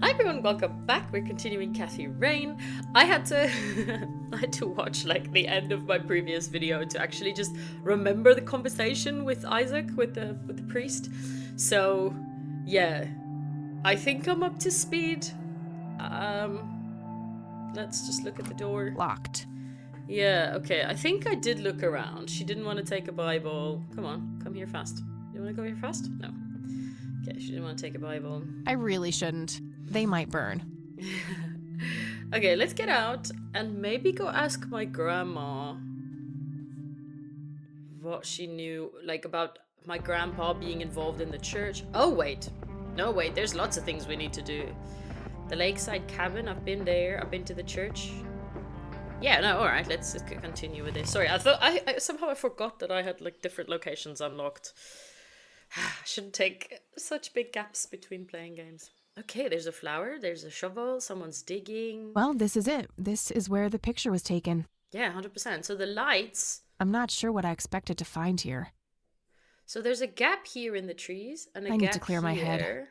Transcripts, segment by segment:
Hi everyone, welcome back. We're continuing Cathy Rain. I had to I had to watch like the end of my previous video to actually just remember the conversation with Isaac, with the priest. So yeah, I think I'm up to speed. Let's just look at the door. Locked. Yeah, okay. I think I did look around. She didn't want to take a Bible. Come on, come here fast. You want to go here fast? No. Okay, she didn't want to take a Bible. I really shouldn't. They might burn. Okay, let's get out and maybe go ask my grandma what she knew, like, about my grandpa being involved in the church. Oh, wait. No, wait, there's lots of things we need to do. The lakeside cabin, I've been there. I've been to the church. Yeah, no, alright, let's just continue with this. Sorry, I thought I somehow I forgot that I had, like, different locations unlocked. I shouldn't take such big gaps between playing games. Okay, there's a flower, there's a shovel, someone's digging. Well, this is it. This is where the picture was taken. Yeah, 100%. So the lights... I'm not sure what I expected to find here. So there's a gap here in the trees, and a gap I need to clear my head.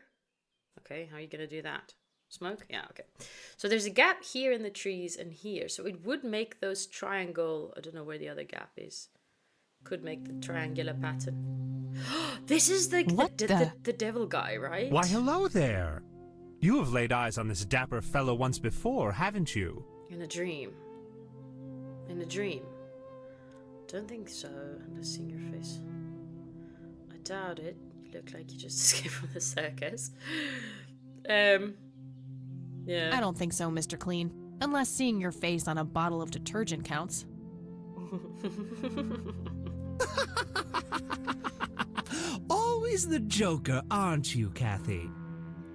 Okay, how are you going to do that? Smoke? Yeah, okay. So there's a gap here in the trees and here. So it would make those triangle... I don't know where the other gap is. Could make the triangular pattern. This is the devil guy, right? Why, hello there. You have laid eyes on this dapper fellow once before, haven't you? In a dream. In a dream. Don't think so, unless seeing your face. I doubt it. You look like you just escaped from the circus. Yeah. I don't think so, Mr. Clean. Unless seeing your face on a bottle of detergent counts. Always the joker, aren't you, Cathy?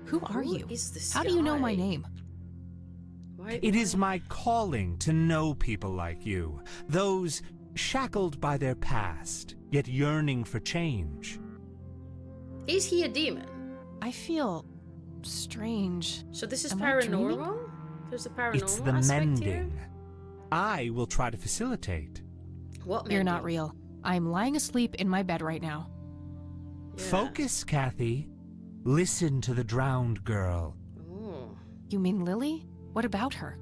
Who are you? Is this How do you know my name? It is my calling to know people like you, those shackled by their past, yet yearning for change. Is he a demon? I feel strange. So this is Am I paranormal? dreaming? There's a paranormal It's the aspect mending. here? I will try to facilitate. What You're mending? not real. I'm lying asleep in my bed right now. Yeah. Focus, Cathy. Listen to the drowned girl. Ooh. You mean Lily? What about her?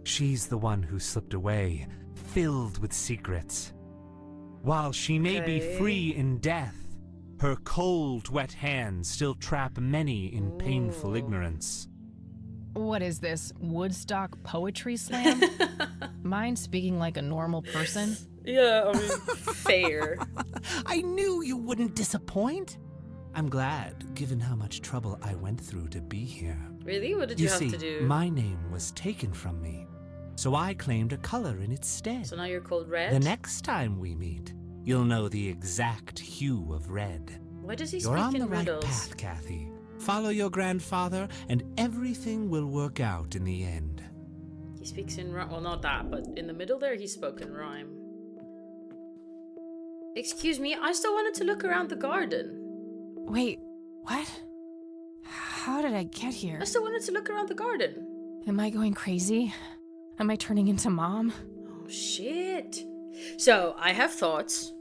She's the one who slipped away, filled with secrets. While she may be Okay. free in death, her cold, wet hands still trap many in painful Ooh. ignorance. What is this, Woodstock poetry slam? Mine speaking like a normal person? Yeah, I mean, fair. I knew you wouldn't disappoint. I'm glad, given how much trouble I went through to be here. Really? What did you have see, to do? my name was taken from me, so I claimed a color in its stead. So now you're called Red? The next time we meet, you'll know the exact hue of red. Why does he You're speak on in the right riddles? path, Cathy. Follow your grandfather, and everything will work out in the end. He speaks in rhyme. Well, not that, but in the middle there, he spoke in rhyme. Excuse me, I still wanted to look around the garden. Wait, what? How did I get here? I still wanted to look around the garden. Am I going crazy? Am I turning into Mom? Oh, shit. So, I have thoughts.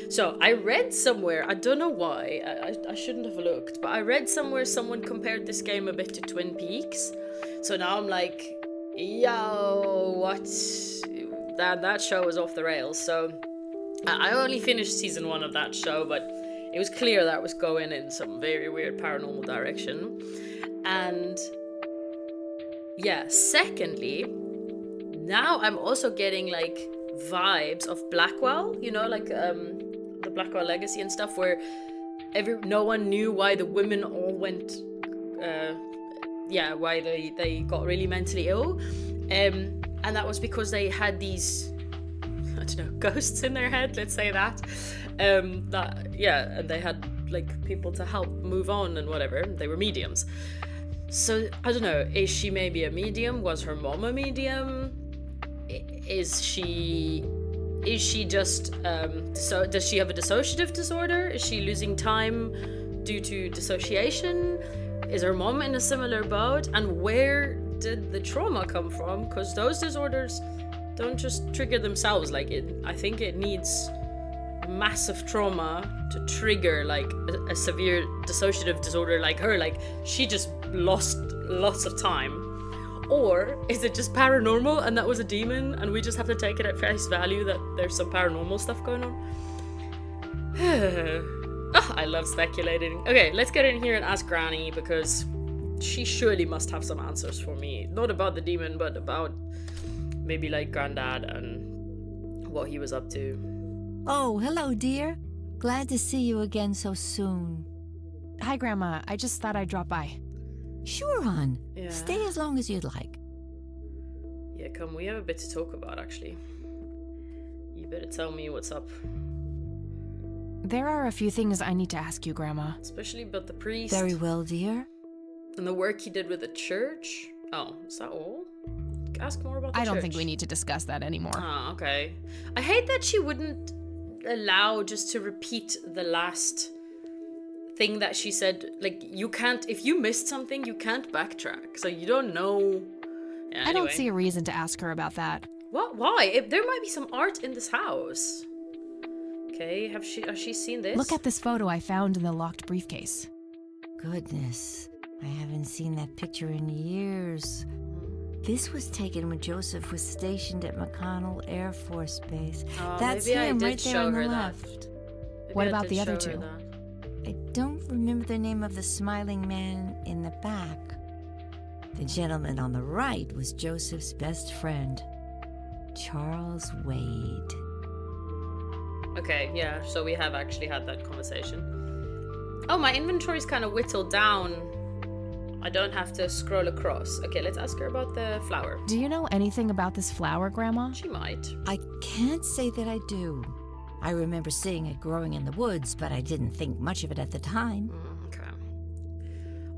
So, I read somewhere, I don't know why, I shouldn't have looked, but I read somewhere someone compared this game a bit to Twin Peaks. So now I'm like, yo, what? That show was off the rails. So, I only finished season 1 of that show, but it was clear that was going in some very weird paranormal direction. And yeah, secondly, now I'm also getting like vibes of Blackwell, you know, like the Blackwell Legacy and stuff, where no one knew why the women all went, why they got really mentally ill, and that was because they had these, I don't know, ghosts in their head, let's say that, and they had like people to help move on and whatever. They were mediums. So I don't know, is she maybe a medium? Was her mom a medium? Is she just so does she have a dissociative disorder? Is she losing time due to dissociation? Is her mom in a similar boat? And where did the trauma come from? Because those disorders don't just trigger themselves. Like, I think it needs massive trauma to trigger like a severe dissociative disorder like her. Like she just lost lots of time. Or is it just paranormal and that was a demon and we just have to take it at face value that there's some paranormal stuff going on? Oh, I love speculating. Okay, let's get in here and ask Granny because she surely must have some answers for me. Not about the demon, but about maybe like Granddad and what he was up to. Oh, hello, dear. Glad to see you again so soon. Hi, Grandma. I just thought I'd drop by. Sure, hon. Yeah. Stay as long as you'd like. Yeah, come, we have a bit to talk about actually. You better tell me what's up. There are a few things I need to ask you, Grandma. Especially about the priest. Very well, dear. And the work he did with the church. Oh, is that all? Ask more about the church. I don't think we need to discuss that anymore. Oh, okay. I hate that she wouldn't allow just to repeat the last thing that she said. Like, you can't, if you missed something, you can't backtrack. So you don't know. Yeah, I don't anyway. see a reason to ask her about that. What? Why? There might be some art in this house. Okay, has she seen this? Look at this photo I found in the locked briefcase. Goodness, I haven't seen that picture in years. This was taken when Joseph was stationed at McConnell Air Force Base. Oh, That's maybe I him did right there show on the her that. left. Maybe What I about did the other show her two? that. I don't remember the name of the smiling man in the back. The gentleman on the right was Joseph's best friend, Charles Wade. Okay, yeah, so we have actually had that conversation. Oh, my inventory's kind of whittled down. I don't have to scroll across. Okay, let's ask her about the flower. Do you know anything about this flower, Grandma? She might. I can't say that I do. I remember seeing it growing in the woods, but I didn't think much of it at the time.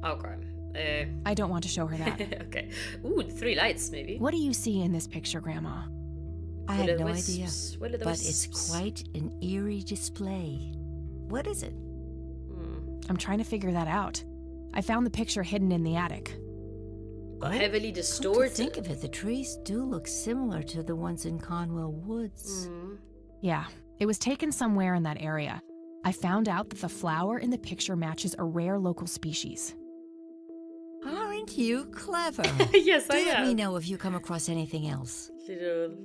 Okay. I don't want to show her that. Okay. Ooh, 3 lights, maybe. What do you see in this picture, Grandma? I have no Will-o-wisps. idea, Will-o-the but it's wisps. quite an eerie display. What is it? I'm trying to figure that out. I found the picture hidden in the attic. Heavily Come to distorted. think of it, the trees do look similar to the ones in Conwell Woods. Yeah, it was taken somewhere in that area. I found out that the flower in the picture matches a rare local species. Aren't you clever? Yes, Do I let me am. know if you come across anything else. Little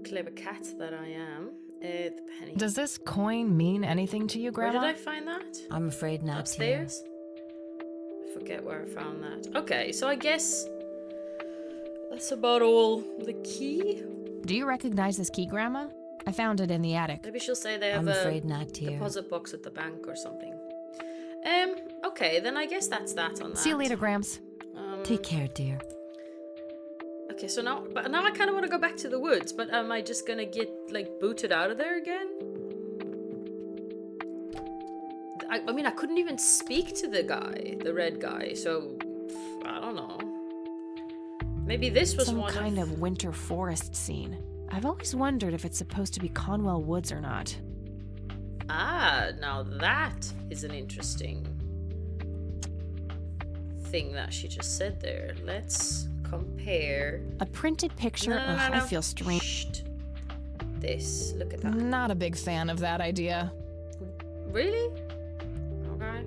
clever cat that I am. The penny. Does this coin mean anything to you, Where Grandma? did I find that? I'm afraid not. Upstairs? I forget where I found that. Okay, so I guess that's about all. The key? Do you recognize this key, Grandma? I found it in the attic. Maybe she'll say they have I'm a afraid not, dear. deposit box at the bank or something. Okay, then I guess that's that on that. See you later, Grams. Take care, dear. Okay, so now I kind of want to go back to the woods, but am I just gonna get like booted out of there again? I mean, I couldn't even speak to the guy, the red guy, so I don't know. Maybe this was Some one kind of winter forest scene. I've always wondered if it's supposed to be Conwell Woods or not. Ah, now that is an interesting thing that she just said there. Let's compare. A printed picture? No. I feel strange. Shh. This. Look at that. Not a big fan of that idea. Really? Okay.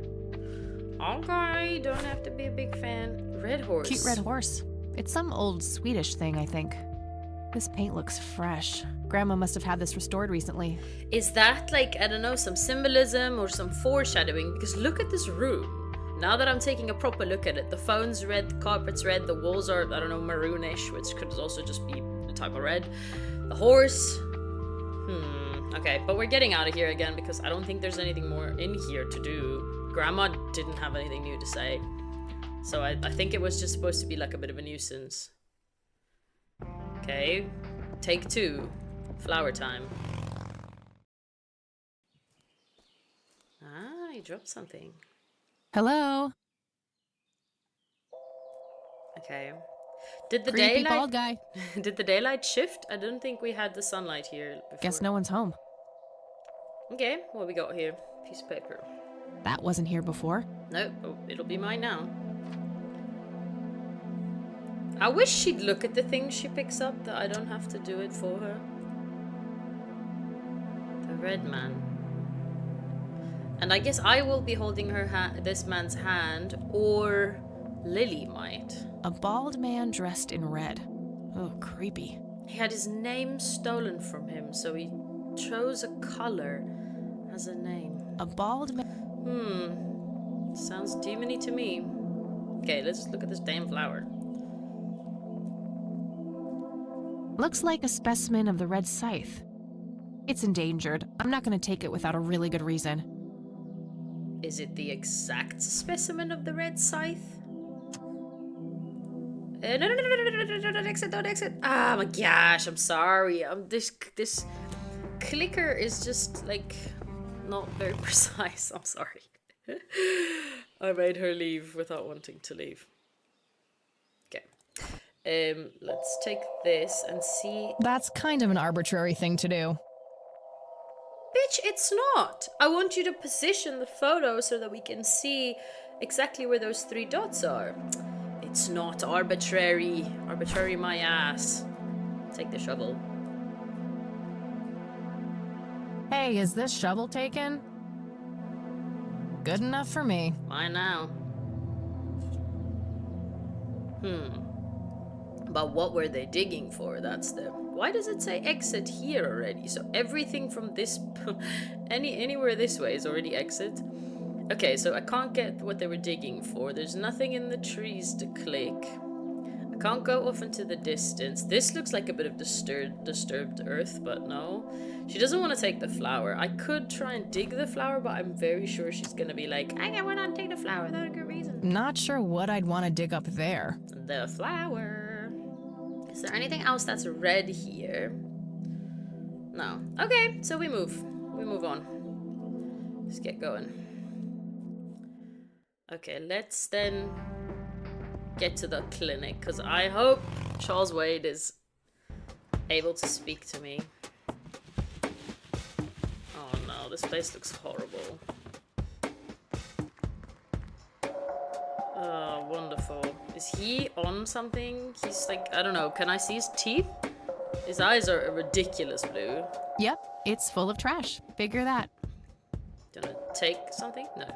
Okay, don't have to be a big fan. Red horse. Cute red horse. It's some old Swedish thing, I think. This paint looks fresh. Grandma must have had this restored recently. Is that like, I don't know, some symbolism or some foreshadowing? Because look at this room. Now that I'm taking a proper look at it, the phone's red, the carpet's red, the walls are, I don't know, maroonish, which could also just be a type of red. The horse. Okay, but we're getting out of here again because I don't think there's anything more in here to do. Grandma didn't have anything new to say. So I think it was just supposed to be like a bit of a nuisance. Okay, take 2. Flower time. Ah, you dropped something. Hello? Okay. Did the Creepy bald daylight guy. did the daylight shift? I don't think we had the sunlight here before. Guess no one's home. Okay, what we got here? Piece of paper. That wasn't here before. No, oh, it'll be mine now. I wish she'd look at the things she picks up, that I don't have to do it for her. red man. And I guess I will be holding this man's hand, or Lily might. A bald man dressed in red. Oh, creepy. He had his name stolen from him, so he chose a color as a name. A bald man. Sounds demony to me. Okay, let's look at this damn flower. Looks like a specimen of the red scythe. It's endangered. I'm not going to take it without a really good reason. Is it the exact specimen of the red scythe? No, don't exit, don't exit. Ah, my gosh, I'm sorry. This clicker is just, like, not very precise. I'm sorry. I made her leave without wanting to leave. Okay. Let's take this and see. That's kind of an arbitrary thing to do. Bitch, it's not. I want you to position the photo so that we can see exactly where those 3 dots are. It's not arbitrary. Arbitrary my ass. Take the shovel. Hey, is this shovel taken? Good enough for me. Why now? But what were they digging for? That's the... Why does it say exit here already? So everything from this... anywhere this way is already exit. Okay, so I can't get what they were digging for. There's nothing in the trees to click. I can't go off into the distance. This looks like a bit of disturbed earth, but no. She doesn't want to take the flower. I could try and dig the flower, but I'm very sure she's going to be like, I can't want to take the flower without a good reason. Not sure what I'd want to dig up there. The flower. Is there anything else that's red here? No. Okay, so we move. We move on. Let's get going. Okay, let's then get to the clinic, because I hope Charles Wade is able to speak to me. Oh no, this place looks horrible. Oh, wonderful. Is he on something? He's like, I don't know, can I see his teeth? His eyes are a ridiculous blue. Yep, it's full of trash. Figure that. Do you want to take something? No.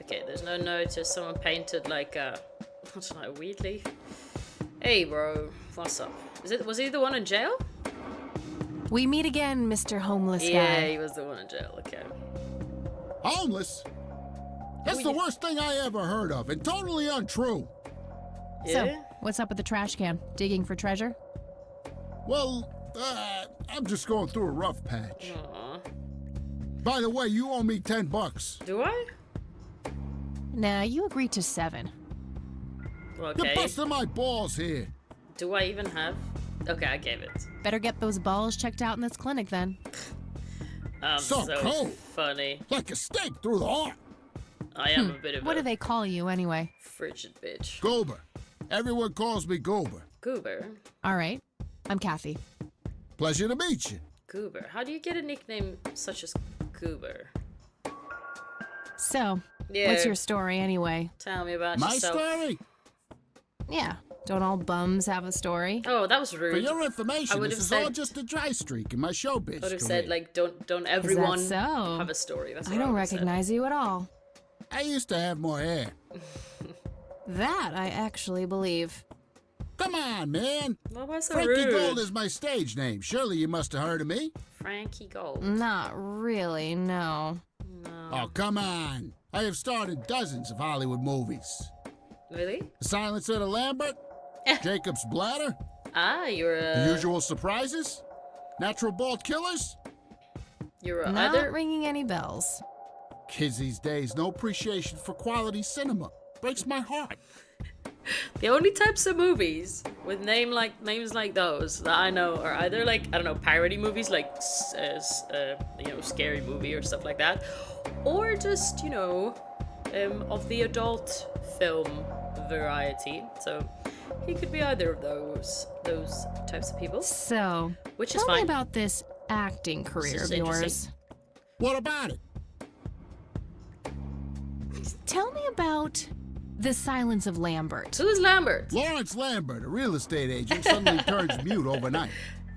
Okay, there's no notice. Someone painted like a, I don't know, weed leaf. Hey, bro, what's up? Was he the one in jail? We meet again, Mr. Homeless Guy. Yeah, he was the one in jail. Okay. Homeless? That's the worst thing I ever heard of, and totally untrue. Yeah? So, what's up with the trash can? Digging for treasure? Well, I'm just going through a rough patch. Aw. By the way, you owe me $10. Do I? Nah, you agreed to 7. Okay. You're busting my balls here. Do I even have? Okay, I gave it. Better get those balls checked out in this clinic then. So cold. Funny. Like a stake through the heart. I am a bit of What a do they call you anyway? frigid bitch. Goober. Everyone calls me Goober. Goober. All right, I'm Kathy. Pleasure to meet you. Goober. How do you get a nickname such as Goober? So, Yeah. what's your story anyway? Tell me about My yourself. story? Yeah, don't all bums have a story? Oh, that was rude. For your information, I would this have is said- all just a dry streak in my showbiz I would have career. said like, don't everyone so? have a story. That's I what don't would have said. recognize you at all. I used to have more hair. That I actually believe. Come on, man. What was so Frankie rude? Gold is my stage name. Surely you must have heard of me. Frankie Gold. Not really, no. No. Oh, come on. I have starred in dozens of Hollywood movies. Really? The Silence of the Lambert, Jacob's Bladder, Ah, you're The a Usual Surprises, Natural Bald Killers. you're a Not other. ringing any bells. Kids these days, no appreciation for quality cinema. Breaks my heart. The only types of movies with names like those that I know are either like, I don't know, parody movies like Scary Movie or stuff like that, or just of the adult film variety. So he could be either of those types of people, So, which is tell me fine. about this acting career This is of yours. interesting. What about it? Tell me about The Silence of Lambert. Who is Lambert? Lawrence Lambert, a real estate agent, suddenly turns mute overnight.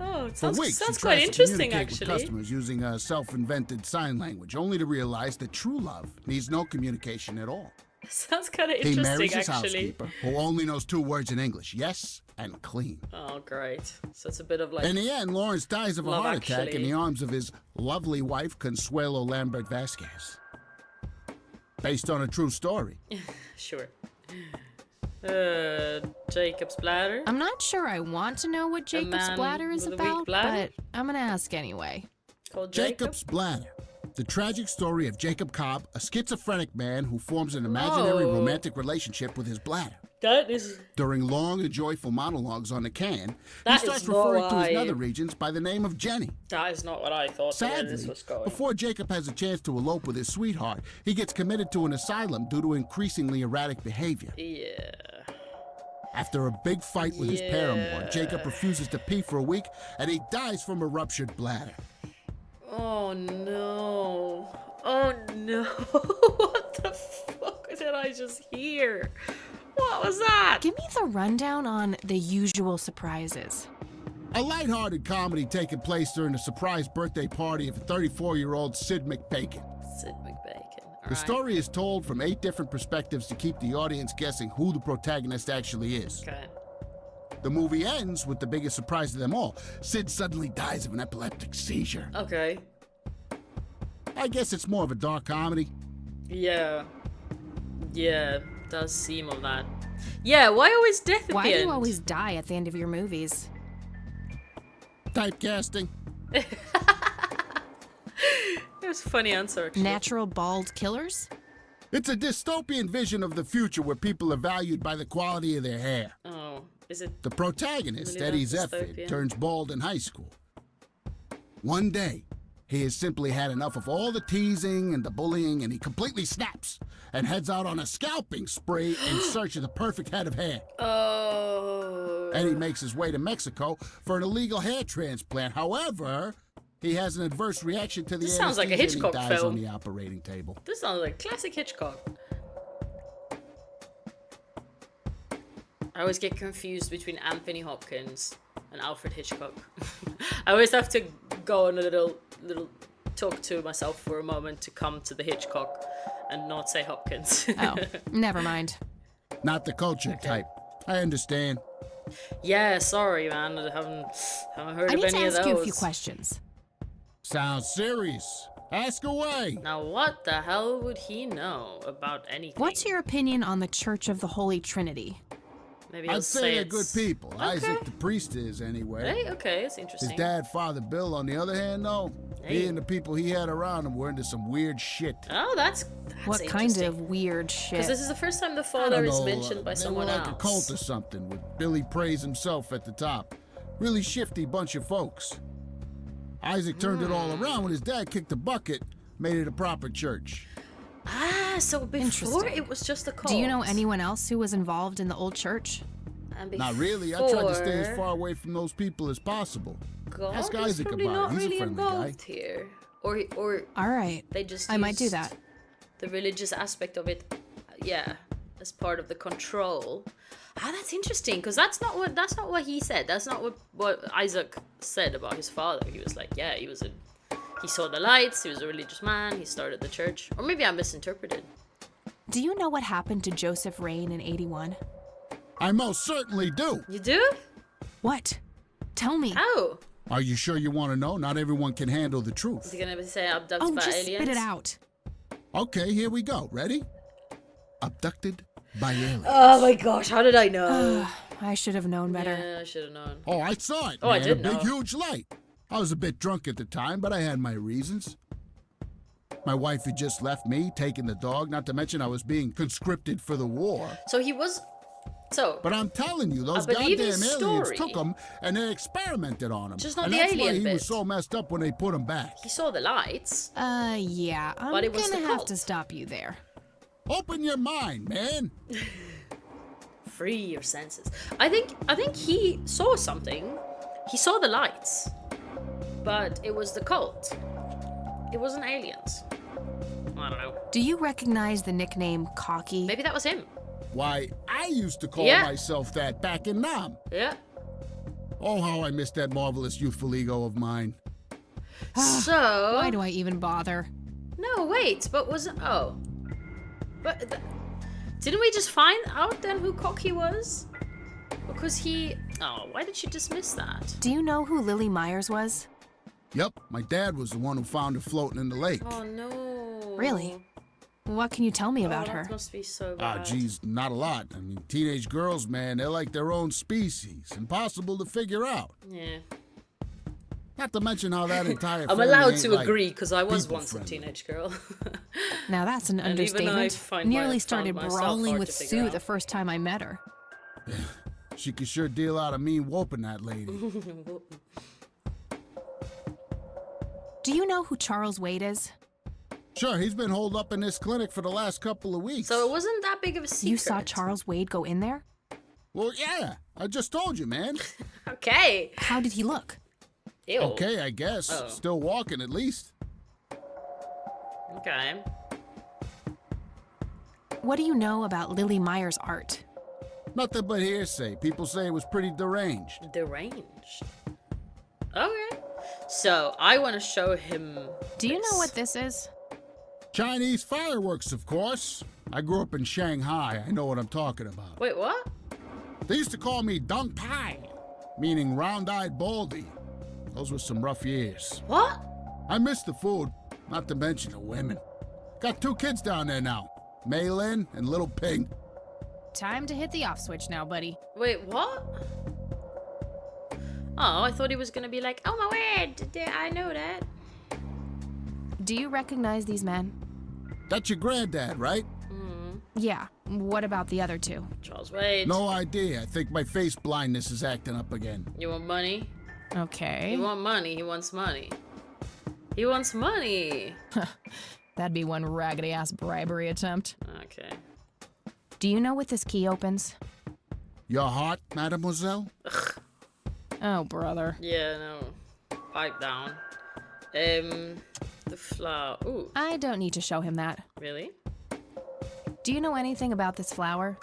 Oh, it For sounds, weeks, sounds he quite tries to interesting, communicate with actually. customers using a self-invented sign language, only to realize that true love needs no communication at all. Sounds kind of He interesting, marries his actually. housekeeper, who only knows 2 words in English, yes and clean. Oh, great. So it's a bit of like... In the end, Lawrence dies of a Love heart attack in Actually. the arms of his lovely wife, Consuelo Lambert Vasquez. Based on a true story. Sure. Jacob's bladder? I'm not sure I want to know what Jacob's man bladder is with a weak about, bladder? but I'm gonna ask anyway. Called Jacob? Jacob's Bladder. The tragic story of Jacob Cobb, a schizophrenic man who forms an imaginary Whoa. romantic relationship with his bladder. That is... During long and joyful monologues on the can, That he starts is not referring to his why- nether regions by the name of Jenny. That is not what I thought where Sadly, this was going. before Jacob has a chance to elope with his sweetheart, he gets committed to an asylum due to increasingly erratic behavior. Yeah. After a big fight with his paramour, Yeah. Jacob refuses to pee for a week, and he dies from a ruptured bladder. Oh no. Oh no. What the fuck did I just hear? What was that? Give me the rundown on the usual surprises. A lighthearted comedy taking place during the surprise birthday party of 34-year-old Sid McBacon. Sid McBacon. The story is told from 8 different perspectives to keep the audience guessing who the protagonist actually is. Okay. The movie ends with the biggest surprise of them all. Sid suddenly dies of an epileptic seizure. Okay. I guess it's more of a dark comedy. Yeah. Yeah. Does seem of that. Yeah, why always death at Why the do end? you always die at the end of your movies? Typecasting. It was a funny answer, actually. Natural bald killers? It's a dystopian vision of the future where people are valued by the quality of their hair. Oh, is it? The protagonist, Really Eddie that Zephyr, dystopian? turns bald in high school. One day, he has simply had enough of all the teasing and the bullying, and he completely snaps and heads out on a scalping spree in search of the perfect head of hair. Oh. Eddie makes his way to Mexico for an illegal hair transplant. However, he has an adverse reaction to the This sounds like a anesthesia and Hitchcock he dies film. on the operating table. This sounds like classic Hitchcock. I always get confused between Anthony Hopkins and Alfred Hitchcock. I always have to go on a little talk to myself for a moment to come to the Hitchcock and not say Hopkins. Oh, never mind. Not the culture type. I understand. Yeah, sorry, man. I haven't heard I of need to any of ask those. you a few questions. Sounds serious. Ask away. Now, what the hell would he know about anything? What's your opinion on the Church of the Holy Trinity? Maybe he'll I'd say they're good it's- people. Okay. Isaac the priest is, anyway. Hey, okay, it's His interesting. dad, Father Bill, on the other hand, though, Hey. he and the people he had around him were into some weird shit. Oh, that's What kind interesting. of weird shit? Because this is the first time the I father don't is know, mentioned by they someone were like else. a cult or something, with Billy Praise himself at the top. Really shifty bunch of folks. Isaac turned it all around when his dad kicked the bucket, made it a proper church. Ah, so before Interesting. it was just a cult. Do you know anyone else who was involved in the old church? And Not really. I tried to stay as before, far away from those people as possible. God Ask is Isaac probably about not it. He's really a friendly guy. involved here, or All right. they just. I might do used that. The religious aspect of it, yeah, as part of the control. Ah, that's interesting because that's not what he said. That's not what Isaac said about his father. He was like, yeah, he saw the lights. He was a religious man. He started the church, or maybe I misinterpreted. Do you know what happened to Joseph Rain in 81? I most certainly do. You do? What? Tell me. Oh, Are you sure you want to know? Not everyone can handle the is truth. he gonna say abducted Oh, by just aliens? spit it out. Okay, here we go. Ready? Abducted by aliens. Oh my gosh, how did I know? I should have known better. Yeah, I should have known. Oh, I saw it. Oh, I man. did A big, know. huge light. I was a bit drunk at the time, but I had my reasons. My wife had just left me, taking the dog, not to mention I was being conscripted for the war. So he was. So But I'm telling you, those I believe goddamn his aliens story. took him and they experimented on him. Just not and the that's why alien he bit. was so messed up when they put him back. he saw the lights. Yeah, I'm But it was gonna the have cult. to stop you there. Open your mind, man. Free your senses. I think he saw something. He saw the lights, but it was the cult. It wasn't aliens. I don't know. Do you recognize the nickname Cocky? Maybe that was him. Why, I used to call Yeah. myself that back in Nam. Yeah. Oh, how I miss that marvelous youthful ego of mine. So... Why do I even bother? No, wait, but was it... Oh. But... Didn't we just find out then who Cocky was? Because he... Oh, why did you dismiss that? Do you know who Lily Myers was? Yep, my dad was the one who found her floating in the lake. Oh, no. Really? What can you tell me about that her? must be so bad. Geez, not a lot. I mean, teenage girls, man, they're like their own species. Impossible to figure out. Yeah. Not to mention how that entire I'm family allowed ain't to like agree, because I was people once friendly. a teenage girl. Now that's an And even I understatement. find Nearly found started myself brawling hard with to figure Sue out. the first time I met her. She could sure deal out a mean whooping, that lady. Do you know who Charles Wade is? Sure, he's been holed up in this clinic for the last couple of weeks. So it wasn't that big of a secret. You saw Charles Wade go in there? Well, yeah, I just told you, man. Okay. How did he look? Ew. Okay, I guess. Oh. Still walking, at least. Okay. What do you know about Lily Myers' art? Nothing but hearsay. People say it was pretty deranged. Deranged. Okay. So I want to show him. Do you know this. what this is? Chinese fireworks, of course. I grew up in Shanghai. I know what I'm talking about. Wait, what? They used to call me Dong Tai, meaning round-eyed baldy. Those were some rough years. What? I miss the food, not to mention the women. Got 2 kids down there now, Mei Lin and little Ping. Time to hit the off switch now, buddy. Wait, what? Oh, I thought he was gonna be like, oh my word, I know that. Do you recognize these men? That's your granddad, right? Yeah. What about the other two? Charles Wade. No idea. I think my face blindness is acting up again. You want money? Okay. You want money? He wants money. He wants money. That'd be one raggedy-ass bribery attempt. Okay. Do you know what this key opens? Your heart, mademoiselle? Oh, brother. Yeah, no. Pipe down. The flower. Ooh, I don't need to show him that. really? Do you know anything about this flower?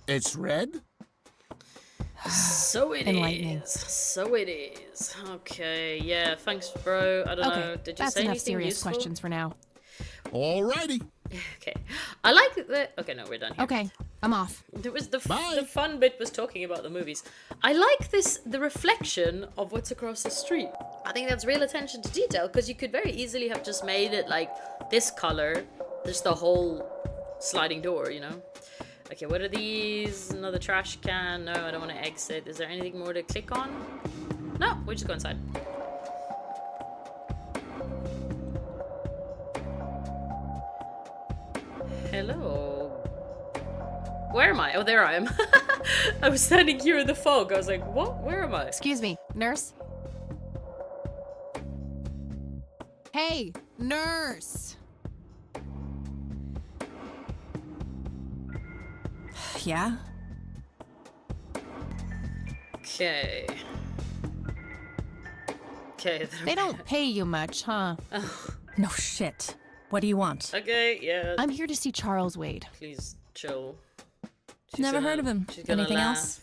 It's red? So it Enlightening. is. So it is. Okay, yeah, thanks, bro. I don't know. Okay, Did you that's say enough anything serious useful? questions for now. Alrighty. Okay. I like the... Okay, no, we're done here. Okay, I'm off. There was the Bye. fun bit was talking about the movies. I like the reflection of what's across the street. I think that's real attention to detail, because you could very easily have just made it like this color, just the whole sliding door, you know? Okay, what are these? Another trash can. No, I don't want to exit. Is there anything more to click on? No, we just go inside. Hello. Where am I? Oh, there I am. I was standing here in the fog. I was like, what? Where am I? Excuse me, nurse? Hey, nurse! Yeah? Okay. Okay. They don't pay you much, huh? No shit. What do you want? Okay, yeah. I'm here to see Charles Wade. Please chill. She's Never gonna- heard of him. she's gonna Anything laugh. else?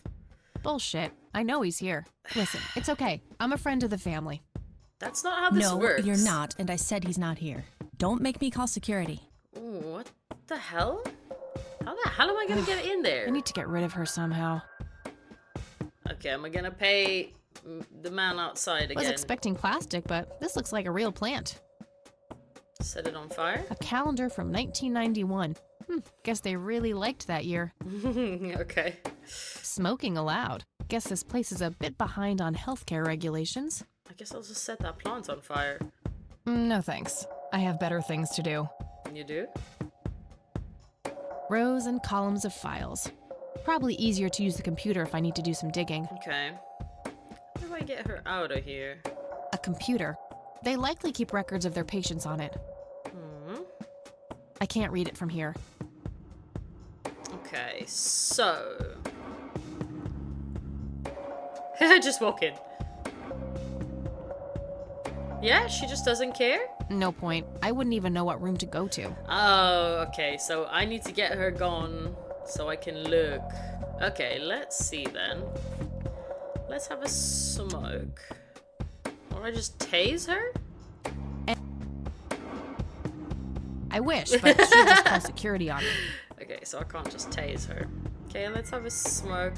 Bullshit. I know he's here. Listen, it's okay. I'm a friend of the family. That's not how this No, works. you're not, and I said he's not here. Don't make me call security. Ooh, what the hell? How the hell am I gonna get in there? I need to get rid of her somehow. Okay, am I gonna pay the man outside I was again? expecting plastic, but this looks like a real plant. Set it on fire? A calendar from 1991. Guess they really liked that year. Okay. Smoking allowed. Guess this place is a bit behind on healthcare regulations. I guess I'll just set that plant on fire. No thanks. I have better things to do. You do? Rows and columns of files. Probably easier to use the computer if I need to do some digging. Okay. How do I get her out of here? A computer. They likely keep records of their patients on it. I can't read it from here. Okay, so... just walk in. Yeah, she just doesn't care? No point. I wouldn't even know what room to go to. Oh, okay, so I need to get her gone so I can look. Okay, let's see then. Let's have a smoke. Or I just tase her? I wish, but she'll just call security on me. Okay, so I can't just tase her. Okay, let's have a smoke.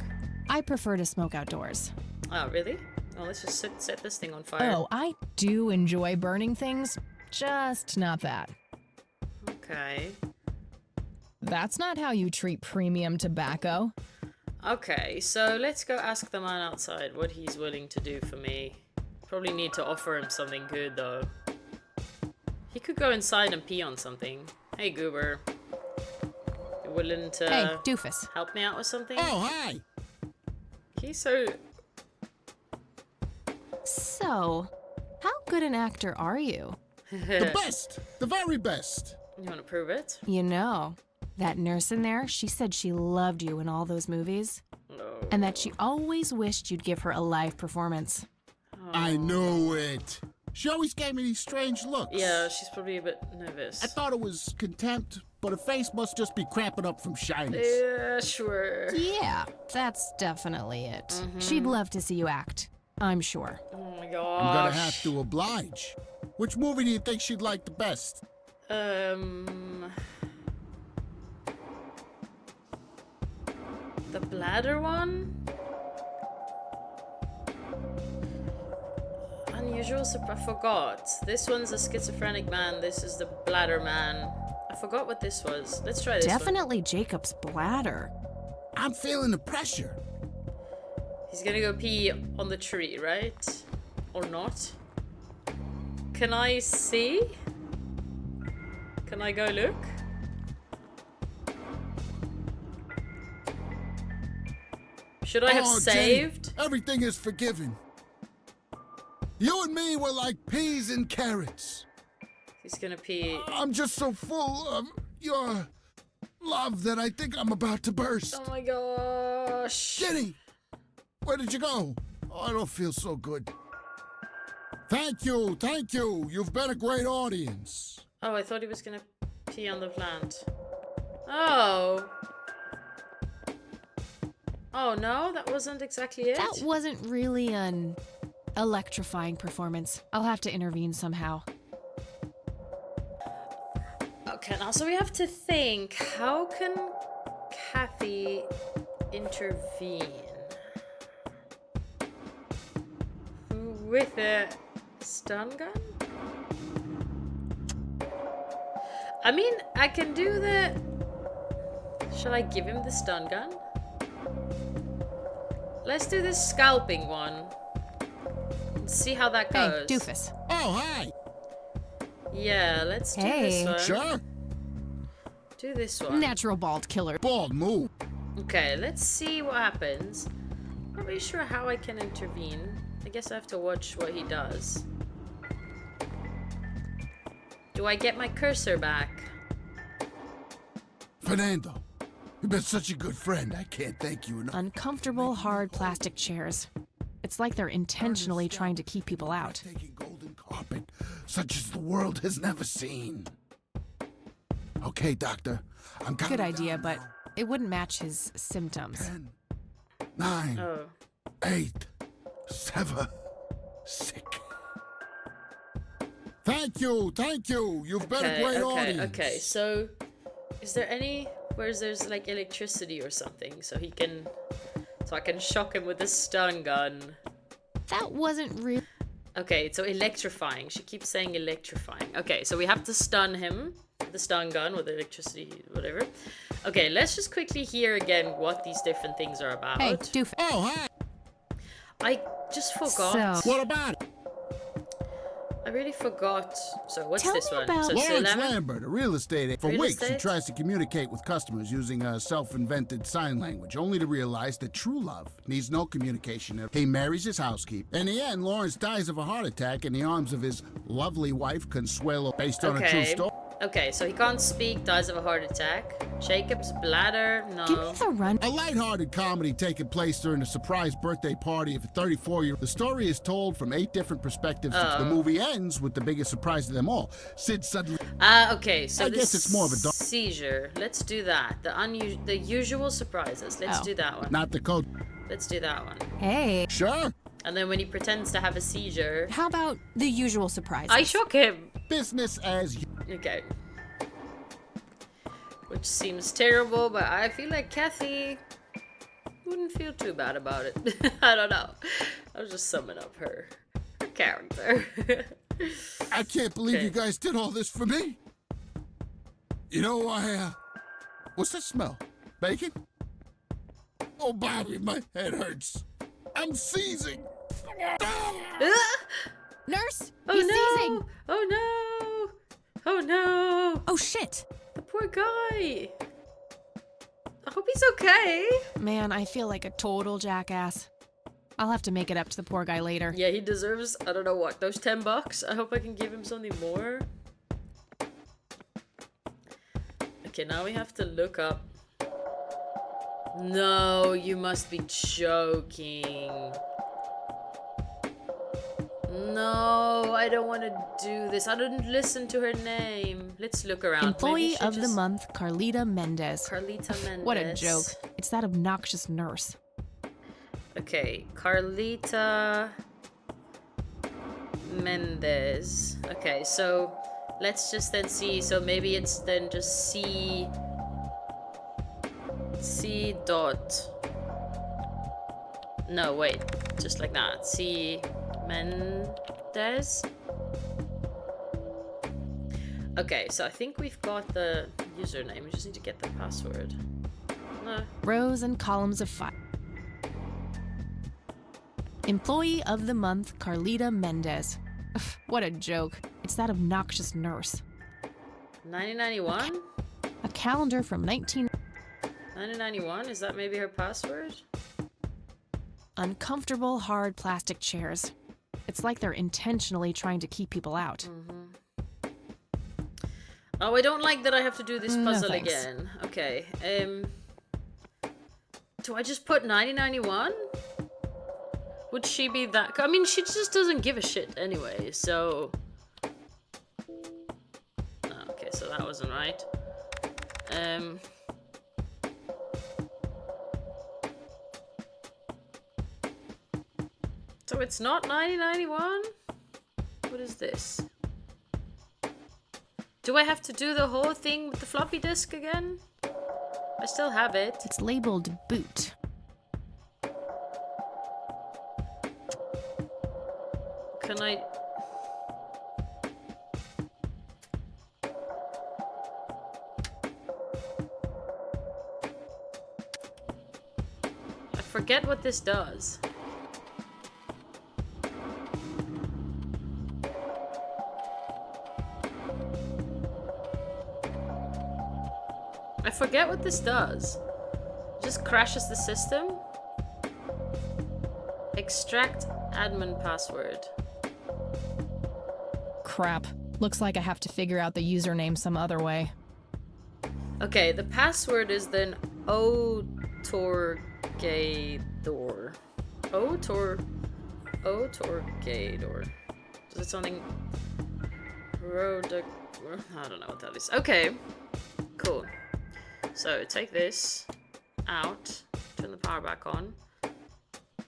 I prefer to smoke outdoors. Oh, really? Well, let's just set this thing on fire. Oh, I do enjoy burning things, just not that. Okay. That's not how you treat premium tobacco. Okay, so let's go ask the man outside what he's willing to do for me. Probably need to offer him something good, though. He could go inside and pee on something. Hey, Goober. You willing to Hey, doofus. help me out with something? Oh, hi! He's so... So, how good an actor are you? The best! The very best! You want to prove it? You know, that nurse in there, she said she loved you in all those movies. No. And that she always wished you'd give her a live performance. I knew it. She always gave me these strange looks. Yeah, she's probably a bit nervous. I thought it was contempt, but her face must just be cramping up from shyness. Yeah, sure. Yeah, that's definitely it. She'd love to see you act, I'm sure. Oh my gosh. I'm gonna have to oblige. Which movie do you think she'd like the best? The bladder one? Unusual surprise. I forgot. This one's a schizophrenic man. This is the bladder man. I forgot what this was. Let's try this Definitely Jacob's bladder. I'm feeling the pressure. one. He's gonna go pee on the tree, right? Or not? Can I see? Can I go look? Should I have Oh, saved? Jenny, everything is forgiven. You and me were like peas and carrots. He's gonna pee. I'm just so full of your love that I think I'm about to burst. Oh my gosh. Jenny, where did you go? Oh, I don't feel so good. Thank you, thank you. You've been a great audience. Oh, I thought he was gonna pee on the plant. Oh. Oh no, that wasn't exactly it. That wasn't really an electrifying performance. I'll have to intervene somehow. Okay, now so we have to think, how can Kathy intervene? With a stun gun? I mean, I can do the... Should I give him the stun gun? Let's do this scalping one. And see how that goes. Hey, doofus. Oh, hi. Yeah, let's do Hey. this one. Sure. Do this one. Natural bald killer. Bald move. Okay, let's see what happens. Not really sure how I can intervene. I guess I have to watch what he does. Do I get my cursor back? Fernando, you've been such a good friend. I can't thank you enough. Uncomfortable, hard plastic chairs. It's like they're intentionally trying to keep people out. Taking golden carpet, such as the world has never seen. Okay, doctor. I'm counting Good idea, down but now. it wouldn't match his symptoms. 10, 9, Oh. 8, 7, 6. Thank you, thank you. You've been a great audience. Okay. So, is there any where there's like electricity or something so he can, so I can shock him with a stun gun? That wasn't real. Okay, so electrifying. She keeps saying electrifying. Okay, so we have to stun him with the stun gun with electricity, whatever. Okay, let's just quickly hear again what these different things are about. Hey, doofus. Oh, hi. I just forgot. So- What about it? I really forgot. So what's Tell this me one? about- So it's Lawrence 11? Lambert, a real estate agent. For Real weeks, he estate? tries to communicate with customers using a self-invented sign language, only to realize that true love needs no communication. He marries his housekeeper. In the end, Lawrence dies of a heart attack in the arms of his lovely wife, Consuelo, based on a true Okay. story. Okay, so he can't speak, dies of a heart attack. Jacob's bladder, no. Give me the run. A lighthearted comedy taking place during a surprise birthday party of a 34-year-old. The story is told from 8 different perspectives. The movie ends with the biggest surprise of them all. Sid suddenly... Okay, so I guess it's more of a seizure. Let's do that. The usual surprises. Let's do that one. Not the code. Let's do that one. Hey. Sure. And then when he pretends to have a seizure, How about the usual surprises? I shock him. Business as Okay. Which seems terrible, but I feel like Kathy wouldn't feel too bad about it. I don't know. I'll just summon up her character. I can't believe Okay. you guys did all this for me. You know, what's that smell? Bacon? Oh, Bobby, my head hurts. I'm seizing. Nurse, Oh he's no! seizing. Oh no! Oh no! Oh shit. The poor guy. I hope he's okay. Man, I feel like a total jackass. I'll have to make it up to the poor guy later. Yeah, he deserves, I don't know what, those $10? I hope I can give him something more. Okay, now we have to look up. No, you must be joking. No, I don't want to do this. I didn't listen to her name. Let's look around. Maybe Employee she of the just- month, Carlita Mendez. Carlita Mendez. What a joke. It's that obnoxious nurse. Okay, Carlita Mendez. Okay, so let's just then see. So maybe it's then just C dot. No, wait, just like that. C Mendez. Okay, so I think we've got the username. We just need to get the password. No. Rows and columns of 5. Employee of the month, Carlita Mendez. Ugh, what a joke. It's that obnoxious nurse. 1991? A calendar from 1991? Is that maybe her password? Uncomfortable, hard plastic chairs. It's like they're intentionally trying to keep people out. Oh, I don't like that I have to do this No, puzzle thanks. again. Okay, do I just put 1991? Would she be that... I mean, she just doesn't give a shit anyway, so... Oh, okay, so that wasn't right. So it's not 1991? What is this? Do I have to do the whole thing with the floppy disk again? I still have it. It's labeled boot. Can I... I forget what this does. I forget what this does. Just crashes the system. Extract admin password. Crap. Looks like I have to figure out the username some other way. Okay, the password is then Otorgador. Otorgador. Is it something? I don't know what that is. Okay, cool. So take this out, turn the power back on.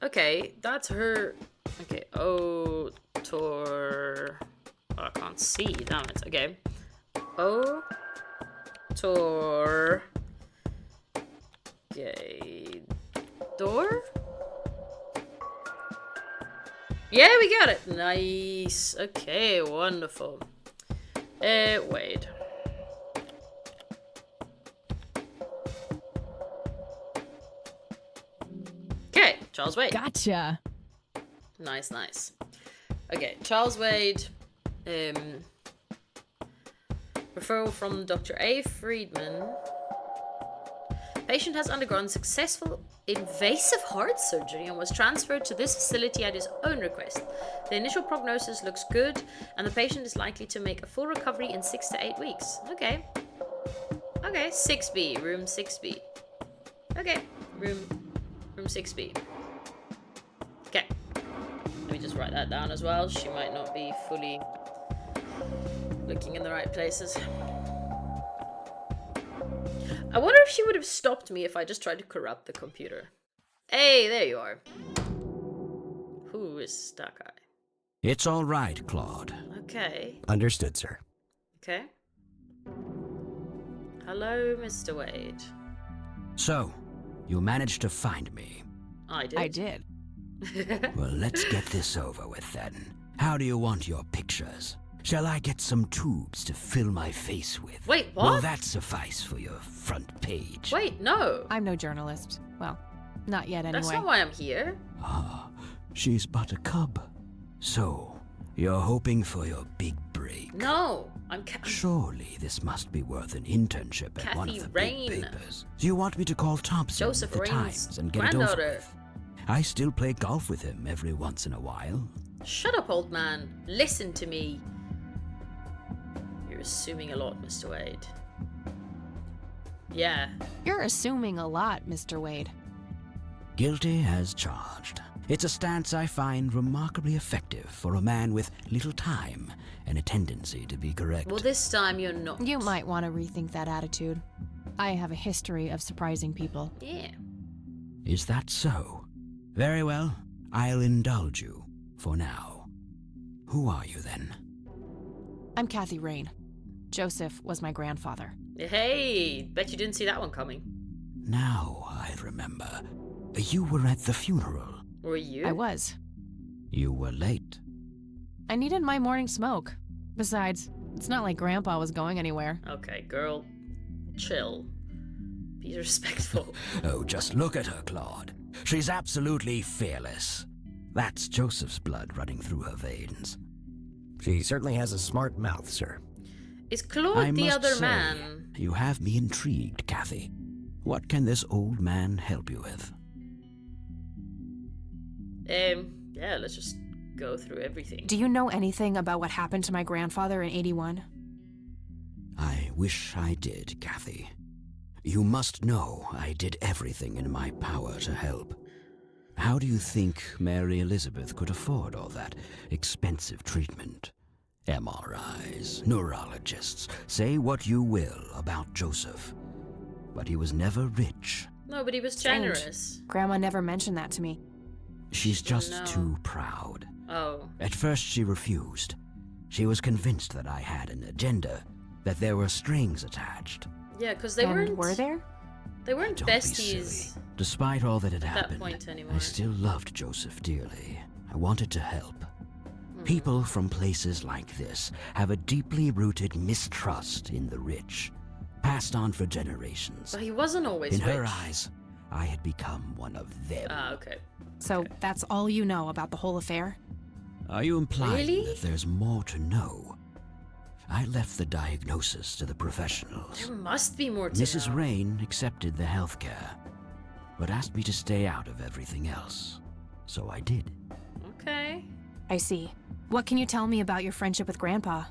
Okay, that's her. Okay, Oh, I can't see, damn it. Okay. Otorgador? Yeah, we got it. Nice. Okay, wonderful. Wait. Okay, Charles Wade. Gotcha. Nice, nice. Okay, Charles Wade. Referral from Dr. A. Friedman. Patient has undergone successful invasive heart surgery and was transferred to this facility at his own request. The initial prognosis looks good, and the patient is likely to make a full recovery in 6 to 8 weeks. Okay. Okay, 6B, room 6B. Okay, room 6B. Okay. Let me just write that down as well. She might not be fully looking in the right places. I wonder if she would have stopped me if I just tried to corrupt the computer. Hey, there you are. Who is that guy? It's all right, Claude. Okay. Understood, sir. Okay. Hello, Mr. Wade. So, you managed to find me. I did. I did. Well, let's get this over with then. How do you want your pictures? Shall I get some tubes to fill my face with? Wait, what? Will that suffice for your front page? Wait, no. I'm no journalist. Well, not yet anyway. That's not why I'm here. Ah, she's but a cub. So, you're hoping for your big break. No, I'm Surely this must be worth an internship at one of Kathy the Rain. big papers. Do you want me to call Thompson Joseph at the Rain's Times and get it over granddaughter. with? I still play golf with him every once in a while. Shut up, old man. Listen to me. You're assuming a lot, Mr. Wade. Yeah. You're assuming a lot, Mr. Wade. Guilty as charged. It's a stance I find remarkably effective for a man with little time and a tendency to be correct. Well, this time you're not. You might want to rethink that attitude. I have a history of surprising people. Yeah. Is that so? Very well. I'll indulge you for now. Who are you then? I'm Kathy Rain. Joseph was my grandfather. Hey, bet you didn't see that one coming. Now I remember. You were at the funeral. Were you? I was. You were late. I needed my morning smoke. Besides, it's not like Grandpa was going anywhere. Okay, girl. Chill. Be respectful. Oh, just look at her, Claude. She's absolutely fearless. That's Joseph's blood running through her veins. She certainly has a smart mouth, sir. Is Claude I the must other say, man? You have me intrigued, Kathy. What can this old man help you with? Yeah, let's just go through everything. Do you know anything about what happened to my grandfather in '81? I wish I did, Kathy. You must know I did everything in my power to help. How do you think Mary Elizabeth could afford all that expensive treatment? MRIs, neurologists, say what you will about Joseph. But he was never rich. No, but he was Strange. generous. Grandma never mentioned that to me. She's just No. too proud. Oh. At first she refused. She was convinced that I had an agenda, that there were strings attached. Yeah, because they And weren't. were there? They weren't Don't be besties. silly. Despite all that had At that happened, point anymore. I still loved Joseph dearly. I wanted to help. People from places like this have a deeply rooted mistrust in the rich, passed on for generations. But he wasn't always In her rich. eyes, I had become one of them. Ah, okay. So that's all you know about the whole affair? Are you implying Really? that there's more to know? I left the diagnosis to the professionals. There must be more to Mrs. know. Rain accepted the health care, but asked me to stay out of everything else. So I did. Okay. I see. What can you tell me about your friendship with Grandpa?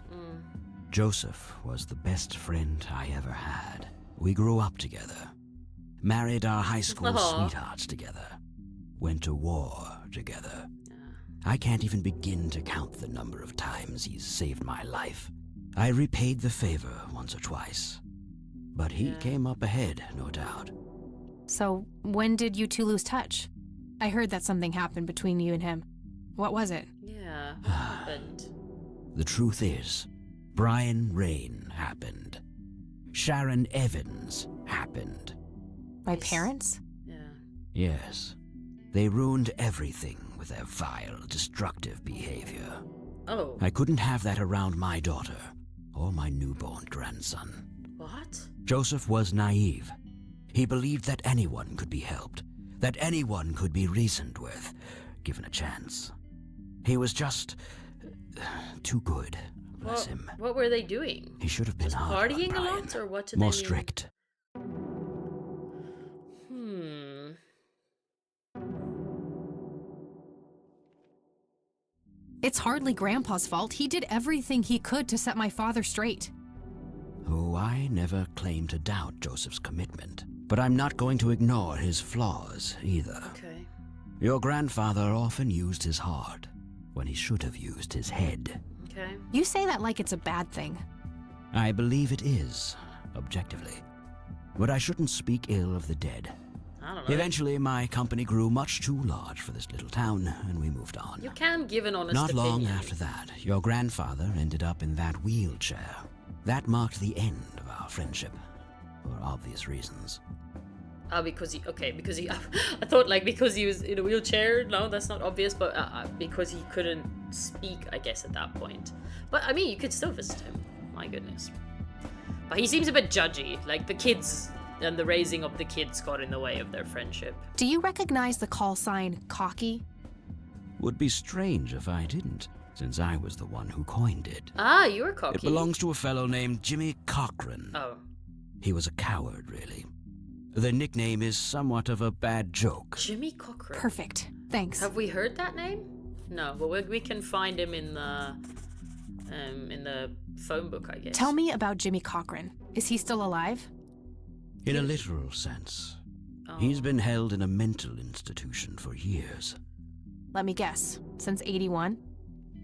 Joseph was the best friend I ever had. We grew up together, married our high school Aw. sweethearts together, went to war together. I can't even begin to count the number of times he's saved my life. I repaid the favor once or twice, but he Yeah. came up ahead, no doubt. So when did you two lose touch? I heard that something happened between you and him. What was it? Yeah. What happened? The truth is, Brian Rain happened. Sharon Evans happened. My Yes. parents? Yeah. Yes, they ruined everything with their vile, destructive behavior. Oh. I couldn't have that around my daughter or my newborn grandson. What? Joseph was naive. He believed that anyone could be helped, that anyone could be reasoned with, given a chance. He was just too good. Bless him. What were they doing? He should have been Just harder on partying a Brian. lot, or what did More they mean? strict. It's hardly Grandpa's fault. He did everything he could to set my father straight. Oh, I never claimed to doubt Joseph's commitment, but I'm not going to ignore his flaws either. Okay. Your grandfather often used his heart when he should have used his head. Okay. You say that like it's a bad thing. I believe it is, objectively. But I shouldn't speak ill of the dead. I don't know. Eventually, my company grew much too large for this little town, and we moved on. You can give an honest Not opinion. long after that, your grandfather ended up in that wheelchair. That marked the end of our friendship, for obvious reasons. Because he, I thought like because he was in a wheelchair. No, that's not obvious, but because he couldn't speak, I guess, at that point. But I mean, you could still visit him. My goodness. But he seems a bit judgy. Like the kids and the raising of the kids got in the way of their friendship. Do you recognize the call sign Cocky? Would be strange if I didn't, since I was the one who coined it. Ah, you were Cocky. It belongs to a fellow named Jimmy Cochran. Oh. He was a coward, really. The nickname is somewhat of a bad joke. Jimmy Cochran. Perfect. Thanks. Have we heard that name? No, but we can find him in the phone book, I guess. Tell me about Jimmy Cochran. Is he still alive? In a literal sense. Oh. He's been held in a mental institution for years. Let me guess. Since 81?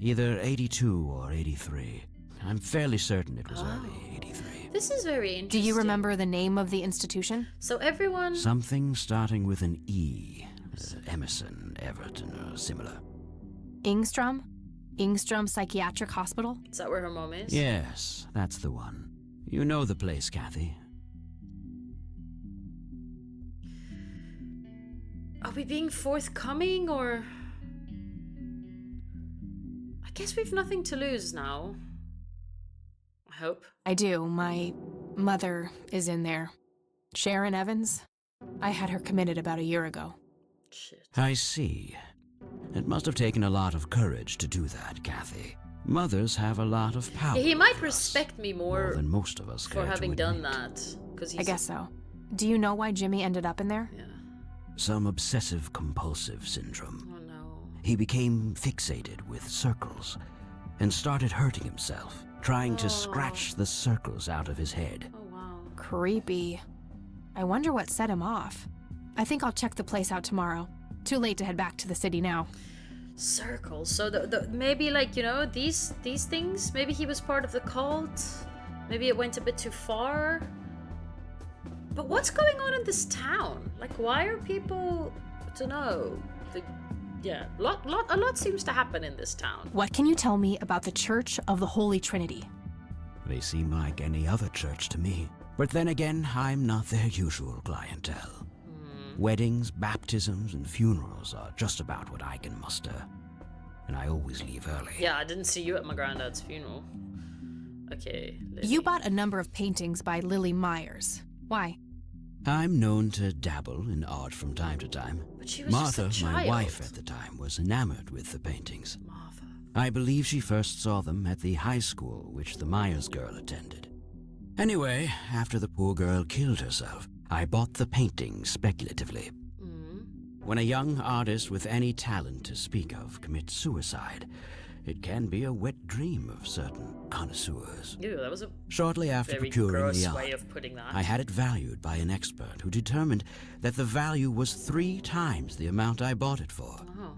Either 82 or 83. I'm fairly certain it was Oh. early 83. This is very Do interesting. you remember the name of the institution? So everyone... Something starting with an E. Emerson, Everton, or similar. Ingstrom? Ingstrom Psychiatric Hospital? Is that where her mom is? Yes, that's the one. You know the place, Kathy. Are we being forthcoming, or... I guess we've nothing to lose now. I hope. I do. My mother is in there. Sharon Evans? I had her committed about a year ago. Shit. I see. It must have taken a lot of courage to do that, Kathy. Mothers have a lot of power. He might over us, respect me more more than most of us for care to having done admit. that. Cause he's I guess so. Do you know why Jimmy ended up in there? Yeah. Some obsessive-compulsive syndrome. Oh no. He became fixated with circles and started hurting himself, trying to scratch the circles out of his head. Oh wow. Creepy. I wonder what set him off. I think I'll check the place out tomorrow. Too late to head back to the city now. Circles. So the maybe like, you know, these things, maybe he was part of the cult. Maybe it went a bit too far. But what's going on in this town? Like, why are people, I don't know. A lot seems to happen in this town. What can you tell me about the Church of the Holy Trinity? They seem like any other church to me. But then again, I'm not their usual clientele. Weddings, baptisms, and funerals are just about what I can muster. And I always leave early. Yeah, I didn't see you at my granddad's funeral. Okay. Lily. You bought a number of paintings by Lily Myers. Why? I'm known to dabble in art from time to time. But she was Martha, just a my child. wife at the time, was enamored with the paintings. Martha. I believe she first saw them at the high school which the Myers girl attended. Anyway, after the poor girl killed herself, I bought the paintings speculatively. When a young artist with any talent to speak of commits suicide, it can be a wet dream of certain connoisseurs. Ew, that was a Shortly after very procuring gross the way art, of putting that. I had it valued by an expert who determined that the value was 3 times the amount I bought it for. Oh.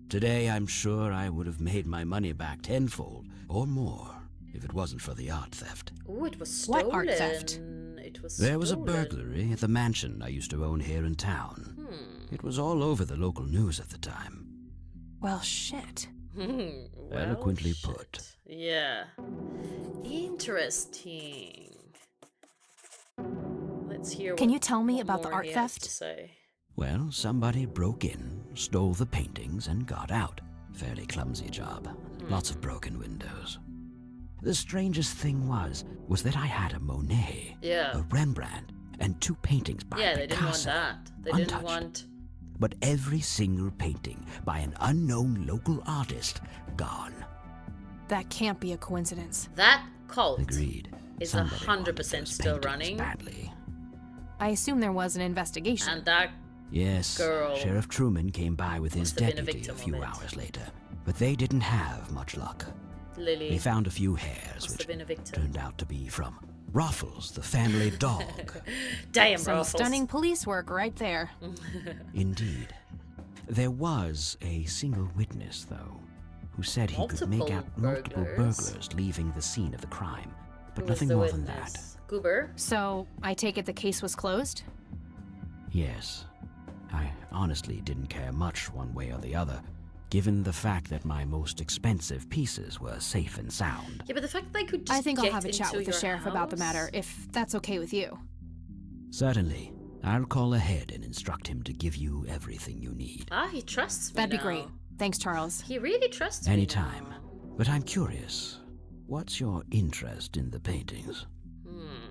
Today, I'm sure I would have made my money back tenfold or more if it wasn't for the art theft. Ooh, it was stolen. What art theft? It was There was a stolen. burglary at the mansion I used to own here in town. It was all over the local news at the time. Well, shit. Well, Eloquently shit. put. Yeah. Interesting. Let's hear Can what- you tell me what about the more art he has theft? to say. Well, somebody broke in, stole the paintings, and got out. Fairly clumsy job. Lots of broken windows. The strangest thing was that I had a Monet, Yeah. a Rembrandt, and 2 paintings by Yeah, they didn't want Picasso. that. They untouched. didn't want... But every single painting by an unknown local artist gone. That can't be a coincidence. That cult Agreed. is Somebody 100% wanted those still paintings running. badly. I assume there was an investigation. And that... Yes, Girl Sheriff Truman came by with his must have been a deputy victim a of few it. hours later. But they didn't have much luck. Lily They found a few hairs, must which have been a victim. turned out to be from Ruffles, the family dog. Damn, Some Ruffles. stunning police work right there. Indeed. There was a single witness, though, who said he could make out multiple burglars leaving the scene of the crime, but Who was nothing the more than witness? that. Goober? So, I take it the case was closed? Yes. I honestly didn't care much one way or the other, given the fact that my most expensive pieces were safe and sound. Yeah, but the fact that they could just I think I'll get have a chat into with the your sheriff about the house? matter, if that's okay with you. Certainly. I'll call ahead and instruct him to give you everything you need. Ah, he trusts me That'd be now. great. Thanks, Charles. He really trusts me Anytime. now. But I'm curious. What's your interest in the paintings?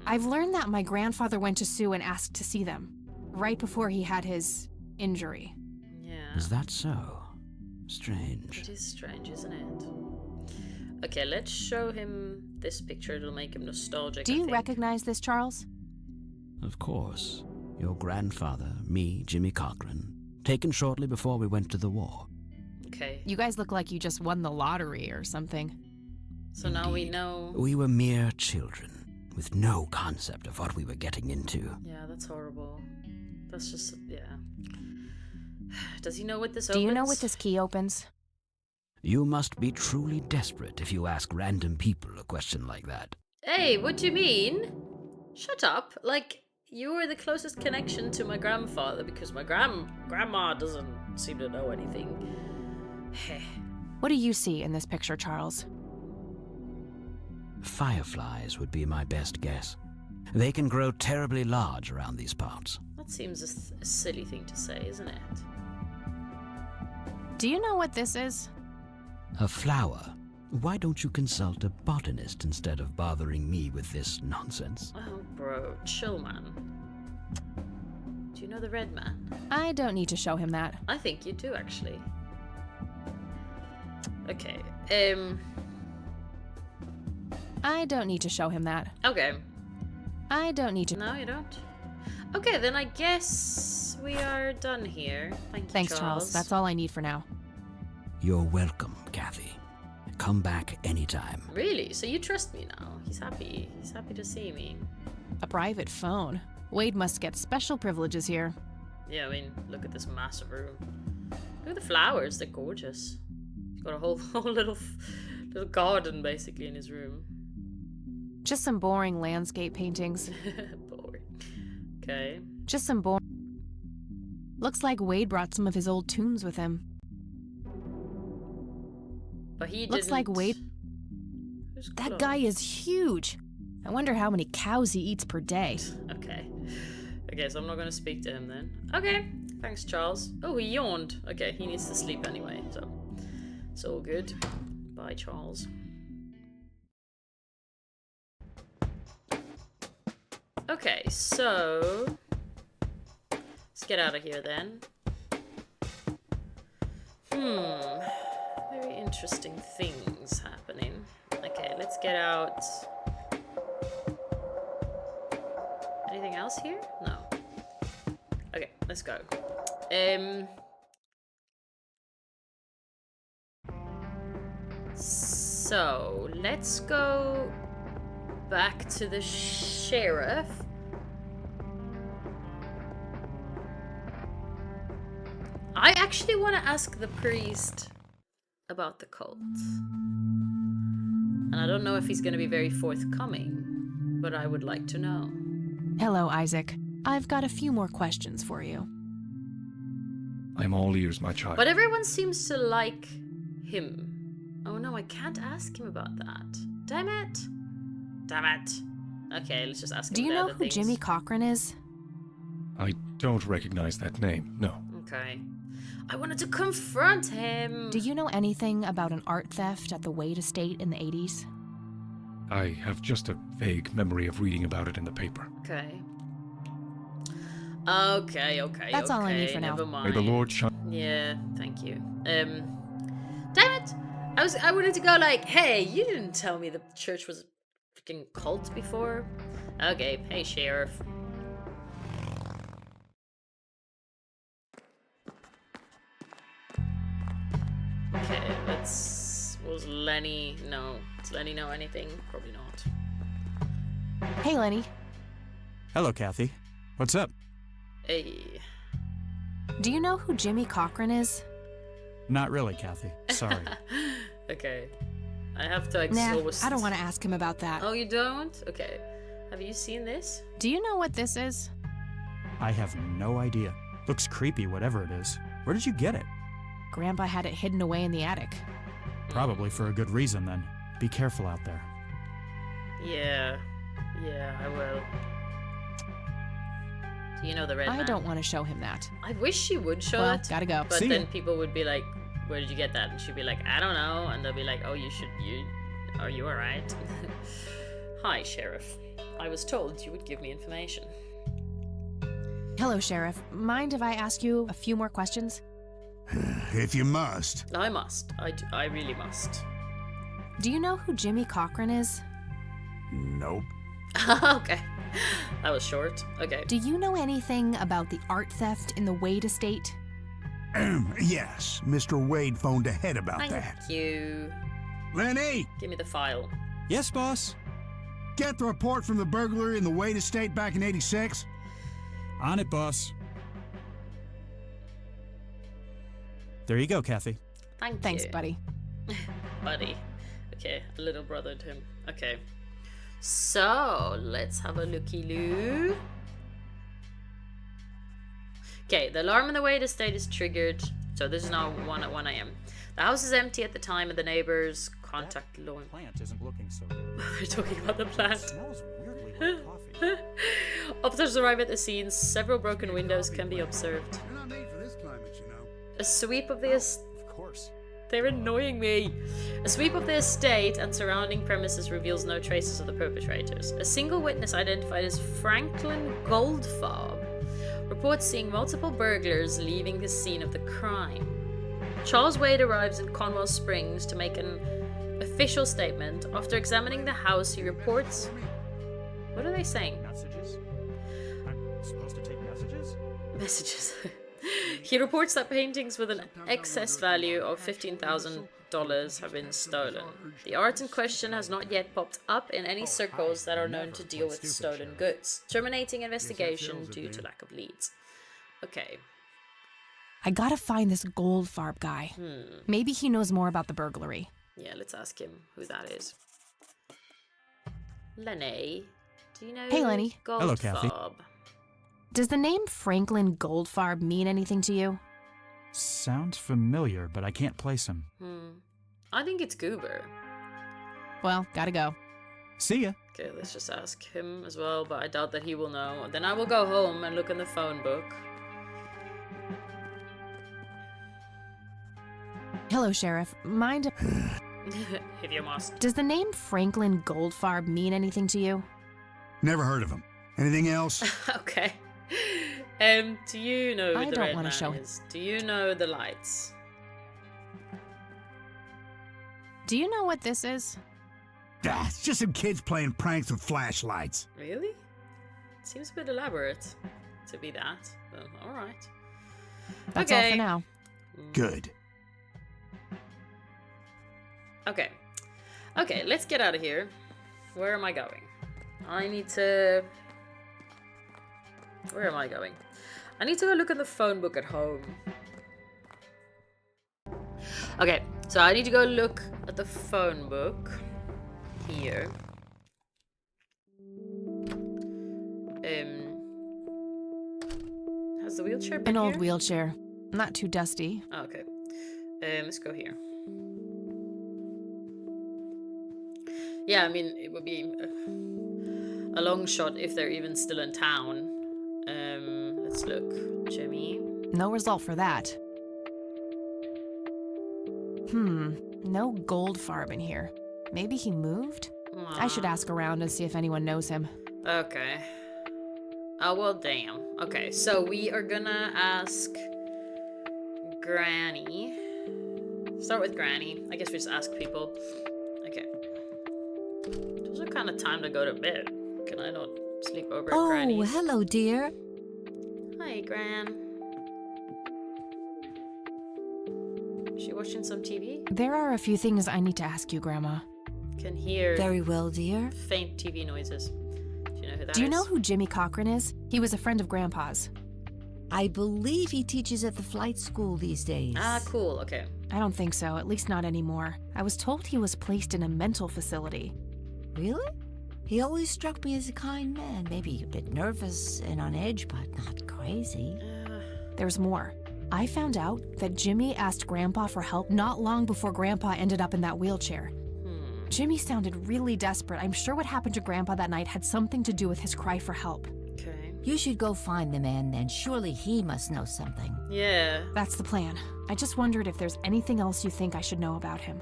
I've learned that my grandfather went to Sue and asked to see them, right before he had his injury. Yeah. Is that so? Strange. It is strange, isn't it? Okay, let's show him this picture. It'll make him nostalgic. Do I you think. recognize this, Charles? Of course. Your grandfather, me, Jimmy Cochran, taken shortly before we went to the war. Okay. You guys look like you just won the lottery or something. So now we Indeed. know. We were mere children, with no concept of what we were getting into. Yeah, that's horrible. That's just, yeah. Does he know what this Do opens? you know what this key opens? You must be truly desperate if you ask random people a question like that. Hey, what do you mean? Shut up. Like, you are the closest connection to my grandfather because my grandma doesn't seem to know anything. What do you see in this picture, Charles? Fireflies would be my best guess. They can grow terribly large around these parts. That seems a silly thing to say, isn't it? Do you know what this is? A flower? Why don't you consult a botanist instead of bothering me with this nonsense? Oh, bro, chill, man. Do you know the red man? I don't need to show him that. I think you do, actually. Okay, I don't need to show him that. okay. I don't need to. No, you don't? Okay, then I guess we are done here. Thank you, Thanks, Charles. That's all I need for now. You're welcome, Kathy. Come back anytime. Really? So you trust me now? He's happy. He's happy to see me. A private phone. Wade must get special privileges here. Yeah, I mean, look at this massive room. Look at the flowers. They're gorgeous. He's got a whole little garden, basically, in his room. Just some boring landscape paintings. Boring. Okay. Just some boring. Looks like Wade brought some of his old tunes with him. But he Looks didn't... like Wade. Who's That Chloe? guy is huge. I wonder how many cows he eats per day. Okay. Okay, so I'm not going to speak to him then. Okay. Thanks, Charles. Oh, he yawned. Okay, he needs to sleep anyway, so it's all good. Bye, Charles. Okay, so let's get out of here then. Very interesting things happening. Okay, let's get out. Anything else here? No. Okay, let's go. So let's go back to the sheriff. I actually want to ask the priest about the cult. And I don't know if he's going to be very forthcoming, but I would like to know. Hello, Isaac. I've got a few more questions for you. I'm all ears, my child. But everyone seems to like him. Oh no, I can't ask him about that. Damn it. Damn it. Okay, let's just ask him Do you the know other who things. Jimmy Cochran is? I don't recognize that name, no. Okay. I wanted to confront him. Do you know anything about an art theft at the Wade estate in the 80s? I have just a vague memory of reading about it in the paper. Okay. Okay. That's all I need for now. Never mind. May the Lord shine. Yeah, thank you. Damn it! I wanted to go like, hey, you didn't tell me the church was a freaking cult before. Okay, hey sheriff. Okay, Was Lenny... No. Does Lenny know anything? Probably not. Hey, Lenny. Hello, Kathy. What's up? Hey. Do you know who Jimmy Cochran is? Not really, Kathy. Sorry. Okay. I have to Nah, exhaust... I don't want to ask him about that. Oh, you don't? Okay. Have you seen this? Do you know what this is? I have no idea. Looks creepy, whatever it is. Where did you get it? Grandpa had it hidden away in the attic. Probably for a good reason, then. Be careful out there. Yeah. Yeah, I will. Do you know the red man? I don't want to show him that. I wish she would show Well, it. gotta go. But See then ya. people would be like, where did you get that? And she'd be like, I don't know. And they'll be like, oh, are you alright? Hi, Sheriff. I was told you would give me information. Hello, Sheriff. Mind if I ask you a few more questions? If you must. I must. I really must. Do you know who Jimmy Cochran is? Nope. Okay. That was short. Okay. Do you know anything about the art theft in the Wade estate? Yes, Mr. Wade phoned ahead about Thank that. you. Lenny, Give me the file. Yes, boss? get the report from the burglary in the Wade estate back in '86. On it, boss. There you go, Kathy. Thanks, buddy. Buddy. Okay, a little brothered him. Okay. So, let's have a looky-loo. Okay, the alarm in the Wade estate is triggered. So this is now 1 at 1 a.m. The house is empty at the time, and the neighbors contact law. Plant isn't looking so good. We're talking about the plant. It smells weirdly like coffee. Officers arrive at the scene. Several broken windows can be observed. You're not made for this climate, you know. A sweep of the estate. Of course. They're annoying me. A sweep of the estate and surrounding premises reveals no traces of the perpetrators. A single witness identified as Franklin Goldfarb reports seeing multiple burglars leaving the scene of the crime. Charles Wade arrives in Conwell Springs to make an official statement. After examining the house, he reports... What are they saying? Messages? I'm supposed to take messages? Messages. He reports that paintings with an excess value of $15,000 have been stolen. The art in question has not yet popped up in any circles that are known to deal with stolen goods, terminating investigation due to lack of leads. Okay. I gotta find this Goldfarb guy. Maybe he knows more about the burglary. Yeah, let's ask him who that is. Lenny, do you know Hey, Lenny. Hello, Kathy. Goldfarb? Does the name Franklin Goldfarb mean anything to you? Sounds familiar, but I can't place him. I think it's Goober. Well, gotta go. See ya. Okay, let's just ask him as well, but I doubt that he will know. Then I will go home and look in the phone book. Hello, Sheriff. Mind If you must. Does the name Franklin Goldfarb mean anything to you? Never heard of him. Anything else? Okay. Do you know who I the don't red wanna man show him. is? Do you know the lights? Do you know what this is? It's just some kids playing pranks with flashlights. Really? Seems a bit elaborate to be that. Well, alright. That's all for now. Good. Okay. Okay, let's get out of here. Where am I going? I need to... Where am I going? I need to go look in the phone book at home. Okay, so I need to go look at the phone book. Here. Has the wheelchair been An old here? wheelchair. Not too dusty. Oh, okay. Let's go here. Yeah, I mean, it would be a long shot if they're even still in town. Let's look. Jimmy. No result for that. No Goldfarb in here. Maybe he moved? I should ask around and see if anyone knows him. Okay. Oh, well, damn. Okay, so we are gonna ask Granny. Start with Granny. I guess we just ask people. Okay. It's also kind of time to go to bed. Can I not sleep over at Granny's? Oh, hello, dear. Hi, Gran. Is she watching some TV? There are a few things I need to ask you, Grandma. Can hear Very well, dear. faint TV noises. Do you know who that is? Do you know who Jimmy Cochran is? He was a friend of Grandpa's. I believe he teaches at the flight school these days. Ah, cool. Okay. I don't think so, at least not anymore. I was told he was placed in a mental facility. Really? He always struck me as a kind man. Maybe a bit nervous and on edge, but not crazy. There's more. I found out that Jimmy asked Grandpa for help not long before Grandpa ended up in that wheelchair. Jimmy sounded really desperate. I'm sure what happened to Grandpa that night had something to do with his cry for help. Okay. You should go find the man then. Surely he must know something. Yeah. That's the plan. I just wondered if there's anything else you think I should know about him.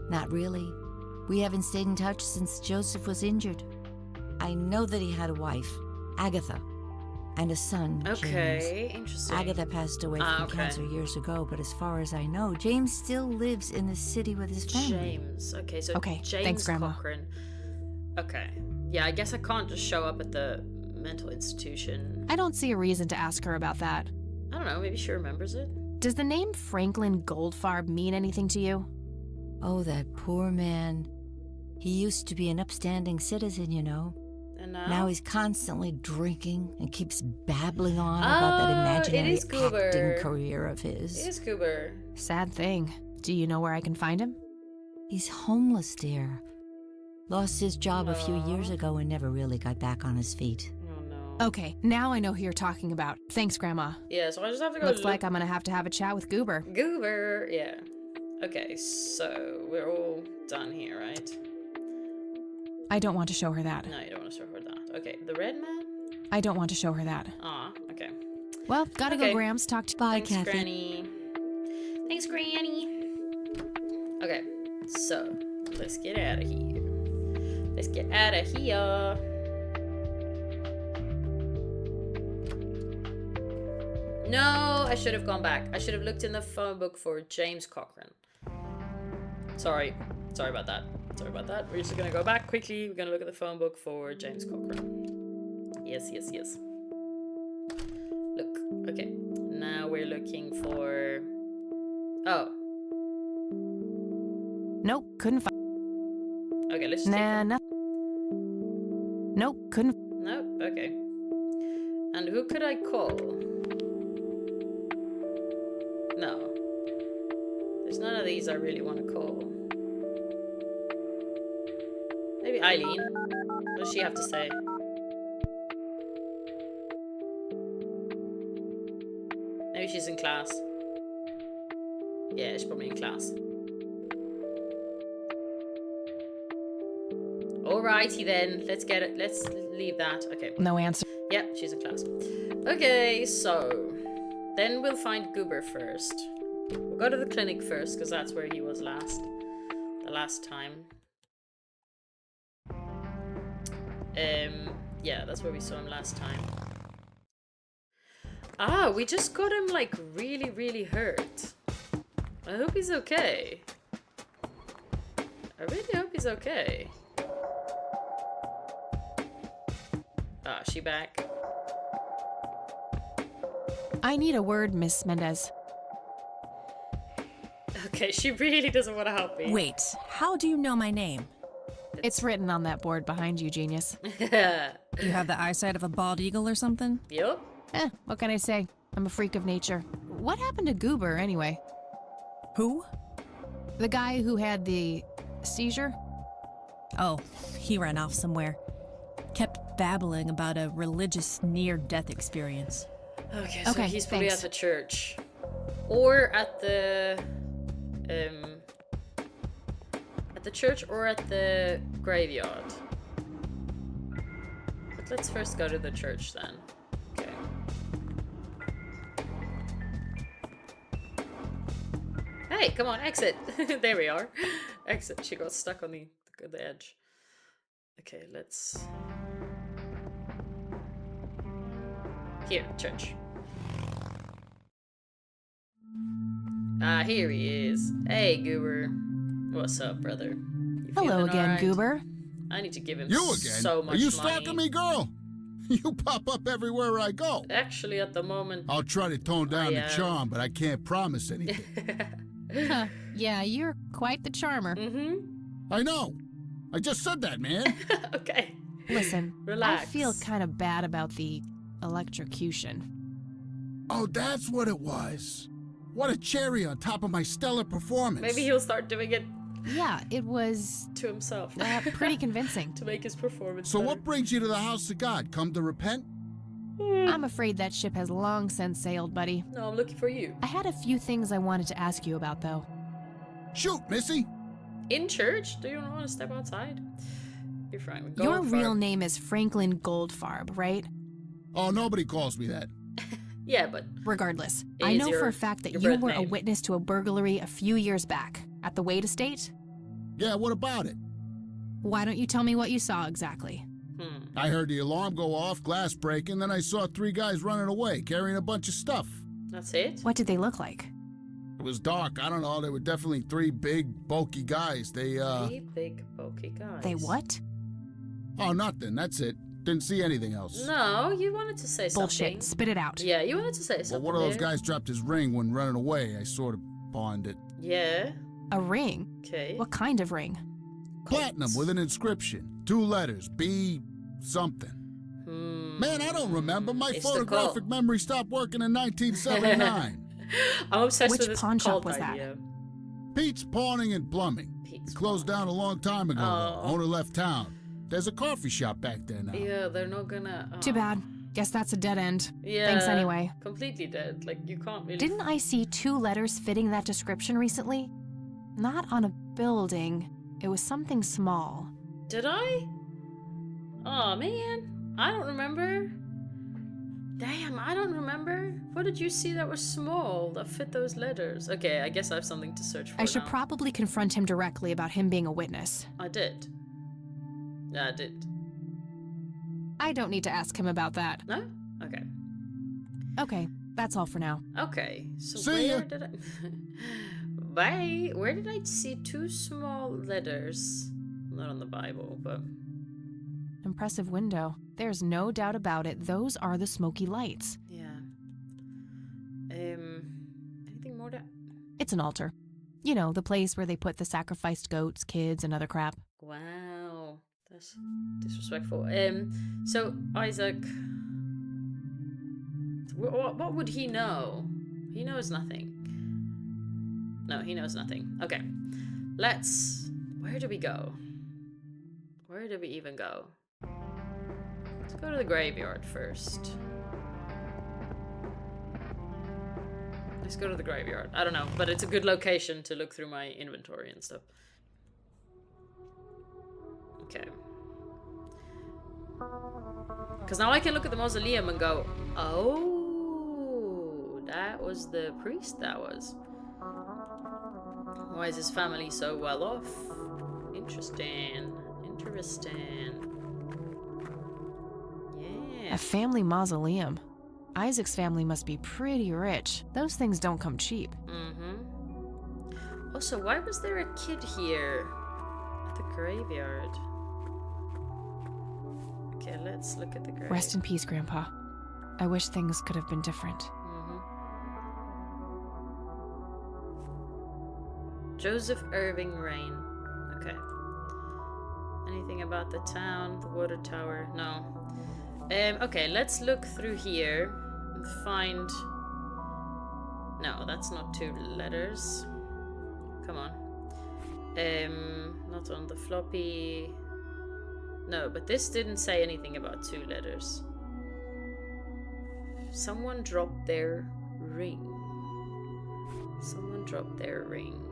Not really. We haven't stayed in touch since Joseph was injured. I know that he had a wife, Agatha, and a son, Okay, James. interesting. Agatha passed away from cancer years ago, but as far as I know, James still lives in the city with his family. James. Okay, so Okay, James thanks, Grandma. Cochran. Okay. Yeah, I guess I can't just show up at the mental institution. I don't see a reason to ask her about that. I don't know, maybe she remembers it. Does the name Franklin Goldfarb mean anything to you? Oh, that poor man. He used to be an upstanding citizen, you know. And now? Now he's constantly drinking and keeps babbling on about that imaginary it is Goober. acting career of his. It is Goober. Sad thing. Do you know where I can find him? He's homeless, dear. Lost his job a few years ago and never really got back on his feet. Oh no. Okay, now I know who you're talking about. Thanks, Grandma. Yeah, so I just have to go Looks look. like I'm gonna have to have a chat with Goober. Goober, yeah. Okay, so we're all done here, right? I don't want to show her that. No, you don't want to show her that. Okay, the red man? I don't want to show her that. Ah, okay. Well, gotta Okay. go, Grams. Talk to Bye, Thanks, Kathy. Granny. Thanks, Granny. Okay, so let's get out of here. Let's get out of here. No, I should have gone back. I should have looked in the phone book for James Cochran. Sorry about that. Sorry about that. We're just gonna go back quickly. We're gonna look at the phone book for James Cochran. Yes. Look. Okay. Now we're looking for... Oh. Nope, couldn't find. Okay, let's just take Nah, them. nothing. Nope, couldn't. Nope, okay. And who could I call? No. There's none of these I really want to call. Maybe Eileen. What does she have to say? Maybe she's in class. Yeah, she's probably in class. Alrighty then, let's get it. Let's leave that. Okay. No answer. Yeah, she's in class. Okay, so then we'll find Goober first. We'll go to the clinic first because that's where he was the last time. Yeah, that's where we saw him last time. Ah, we just got him like really, really hurt. I hope he's okay. I really hope he's okay. Ah, she back? I need a word, Miss Mendez. Okay, she really doesn't want to help me. Wait, how do you know my name? It's written on that board behind you, genius. You have the eyesight of a bald eagle or something? Yup. What can I say? I'm a freak of nature. What happened to Goober, anyway? Who? The guy who had the seizure? Oh, he ran off somewhere. Kept babbling about a religious near-death experience. Okay, so Okay, he's probably thanks. at the church. Or at the... At the church or at the graveyard. But let's first go to the church then. Okay. Hey, come on, exit! There we are. Exit. She got stuck on the edge. Okay, let's... Here, church. Ah, here he is. Hey, Goober. What's up, brother? You Hello feeling again, alright? Goober. I need to give him You again? so much Are you money. stalking me, girl? You pop up everywhere I go. Actually, at the moment... I'll try to tone down I the charm, but I can't promise anything. Huh. Yeah, you're quite the charmer. I know. I just said that, man. Okay. Listen, Relax. I feel kind of bad about the electrocution. Oh, that's what it was. What a cherry on top of my stellar performance. Maybe he'll start doing it Yeah, it was to himself. pretty convincing. To make his performance So better. what brings you to the house of God? Come to repent? I'm afraid that ship has long since sailed, buddy. No, I'm looking for you. I had a few things I wanted to ask you about, though. Shoot, Missy. In church? Do you want to step outside? You're fine. Go Your on, real Farb. name is Franklin Goldfarb, right? Oh, nobody calls me that. Yeah, but Regardless, It I is know your- for a fact that your you birth were a name. witness to a burglary a few years back at the Wade Estate. Yeah, what about it? Why don't you tell me what you saw exactly? I heard the alarm go off, glass breaking, then I saw 3 guys running away, carrying a bunch of stuff. That's it? What did they look like? It was dark. I don't know. They were definitely 3 big, bulky guys. They, Three big, bulky guys. They what? Oh, nothing. That's it. Didn't see anything else. No, you wanted to say something. Bullshit. Spit it out. Yeah, you wanted to say Well, something. one of those there. guys dropped his ring when running away. I sort of pawned it. Yeah. A ring? Okay. What kind of ring? Platinum with an inscription. 2 letters. B something. Man, I don't remember. My It's the photographic cult. memory stopped working in 1979. I'm obsessed Which with this pawn shop cult was that? idea. Pete's Pawning and Plumbing. Pete's It closed down a long time ago. Oh. Owner left town. There's a coffee shop back there now. Yeah, they're not gonna. Too bad. Guess that's a dead end. Yeah. Thanks anyway. Completely dead. Like you can't really. Didn't I see 2 letters fitting that description recently? Not on a building. It was something small. Did I? Oh man, I don't remember. Damn, I don't remember. What did you see that was small that fit those letters? Okay, I guess I have something to search for. I should now. probably confront him directly about him being a witness. I did. Yeah, I did. I don't need to ask him about that. No? Okay. Okay, that's all for now. Okay. So See ya. where did I? Bye. Where did I see 2 small letters? Not on the Bible, but Impressive window. There's no doubt about it. Those are the smoky lights. yeah. Anything more to? It's an altar. You know, the place where they put the sacrificed goats, kids, and other crap. Wow, that's disrespectful. So Isaac, what would he know? He knows nothing. No, he knows nothing. Okay, where do we go? Where do we even go? Let's go to the graveyard first. Let's go to the graveyard. I don't know, but it's a good location to look through my inventory and stuff. Okay. Because now I can look at the mausoleum and go, oh, that was the priest that was. Why is his family so well off? Interesting. Interesting. Yeah. A family mausoleum. Isaac's family must be pretty rich. Those things don't come cheap. Mm-hmm. Also, why was there a kid here at the graveyard? Okay, let's look at the grave. Rest in peace, Grandpa. I wish things could have been different. Mm-hmm. Joseph Irving Rain. Okay. Anything about the town, the water tower? No. Okay, let's look through here and find... No, that's not 2 letters. Come on. Not on the floppy. No, but this didn't say anything about 2 letters. Someone dropped their ring. Someone dropped their ring.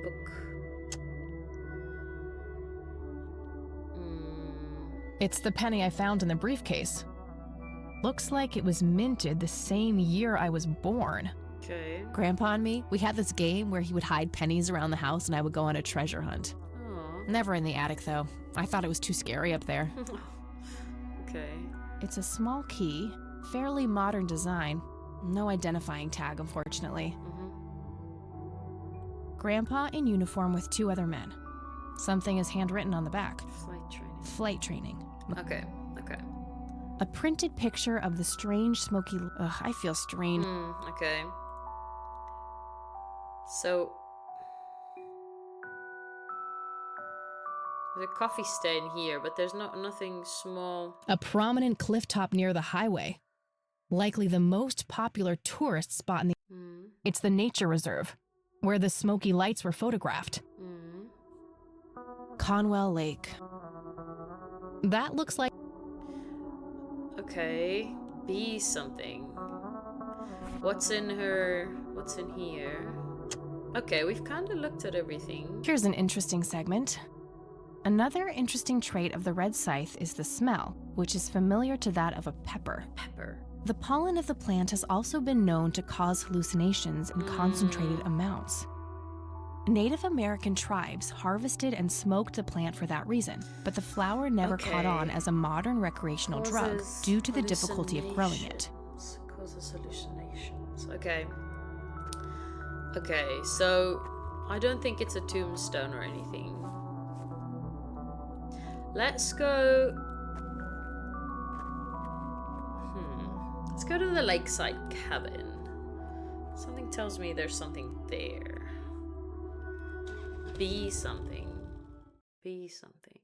Book. It's the penny I found in the briefcase. Looks like it was minted the same year I was born. Okay. Grandpa and me, we had this game where he would hide pennies around the house and I would go on a treasure hunt. Aw. Never in the attic, though. I thought it was too scary up there. Okay. It's a small key, fairly modern design. No identifying tag, unfortunately. Grandpa in uniform with 2 other men. Something is handwritten on the back. Flight training. Flight training. Okay. Okay. A printed picture of the strange smoky... Ugh, I feel strange. Okay. So, There's a coffee stain here, but there's nothing small. A prominent clifftop near the highway. Likely the most popular tourist spot in the... It's the nature reserve, where the smoky lights were photographed. Conwell Lake. That looks like... Okay, be something. What's in her? What's in here? Okay, we've kind of looked at everything. Here's an interesting segment. Another interesting trait of the red scythe is the smell, which is familiar to that of a pepper. Pepper. The pollen of the plant has also been known to cause hallucinations in concentrated amounts. Native American tribes harvested and smoked the plant for that reason, but the flower never caught on as a modern recreational drug due to the difficulty of growing it. Causes hallucinations. Okay. Okay, so I don't think it's a tombstone or anything. Let's go... Let's go to the lakeside cabin. Something tells me there's something there. Be something. Be something.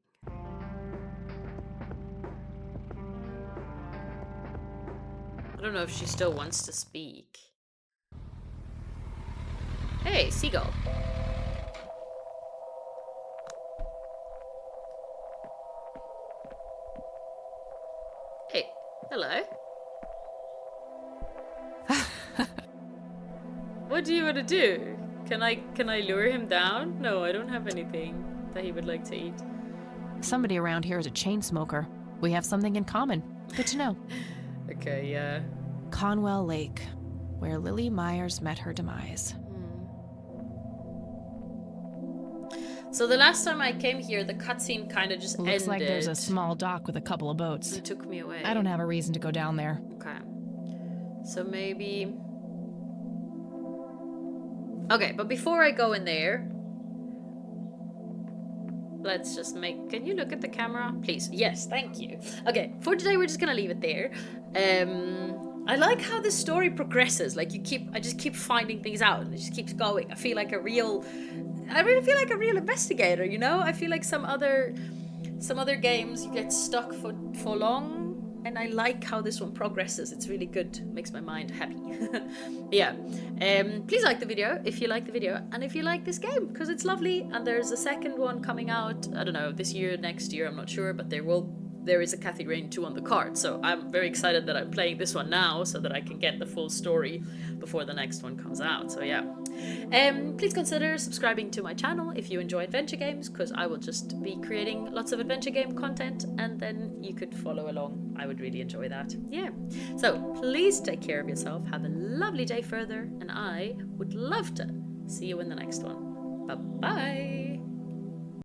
I don't know if she still wants to speak. Hey, seagull. Hey, hello. What do you want to do? Can I lure him down? No, I don't have anything that he would like to eat. Somebody around here is a chain smoker. We have something in common. Good to know. Okay, yeah. Conwell Lake, where Lily Myers met her demise. So the last time I came here, the cutscene kind of just ended. Looks like there's a small dock with a couple of boats. It took me away. I don't have a reason to go down there. Okay. So maybe... Okay, but before I go in there, let's just make... Can you look at the camera? Please. Yes, thank you. Okay, for today we're just gonna leave it there. I like how the story progresses. Like I just keep finding things out and it just keeps going. I really feel like a real investigator, you know? I feel like some other games you get stuck for long. And I like how this one progresses. It's really good. Makes my mind happy. Yeah. Please like the video if you like the video. And if you like this game, because it's lovely. And there's a second one coming out. I don't know, this year, next year, I'm not sure. But there is a Kathy Rain 2 on the card. So I'm very excited that I'm playing this one now so that I can get the full story before the next one comes out. So yeah. Please consider subscribing to my channel if you enjoy adventure games, because I will just be creating lots of adventure game content and then you could follow along. I would really enjoy that. Yeah. So please take care of yourself. Have a lovely day further and I would love to see you in the next one. Bye-bye.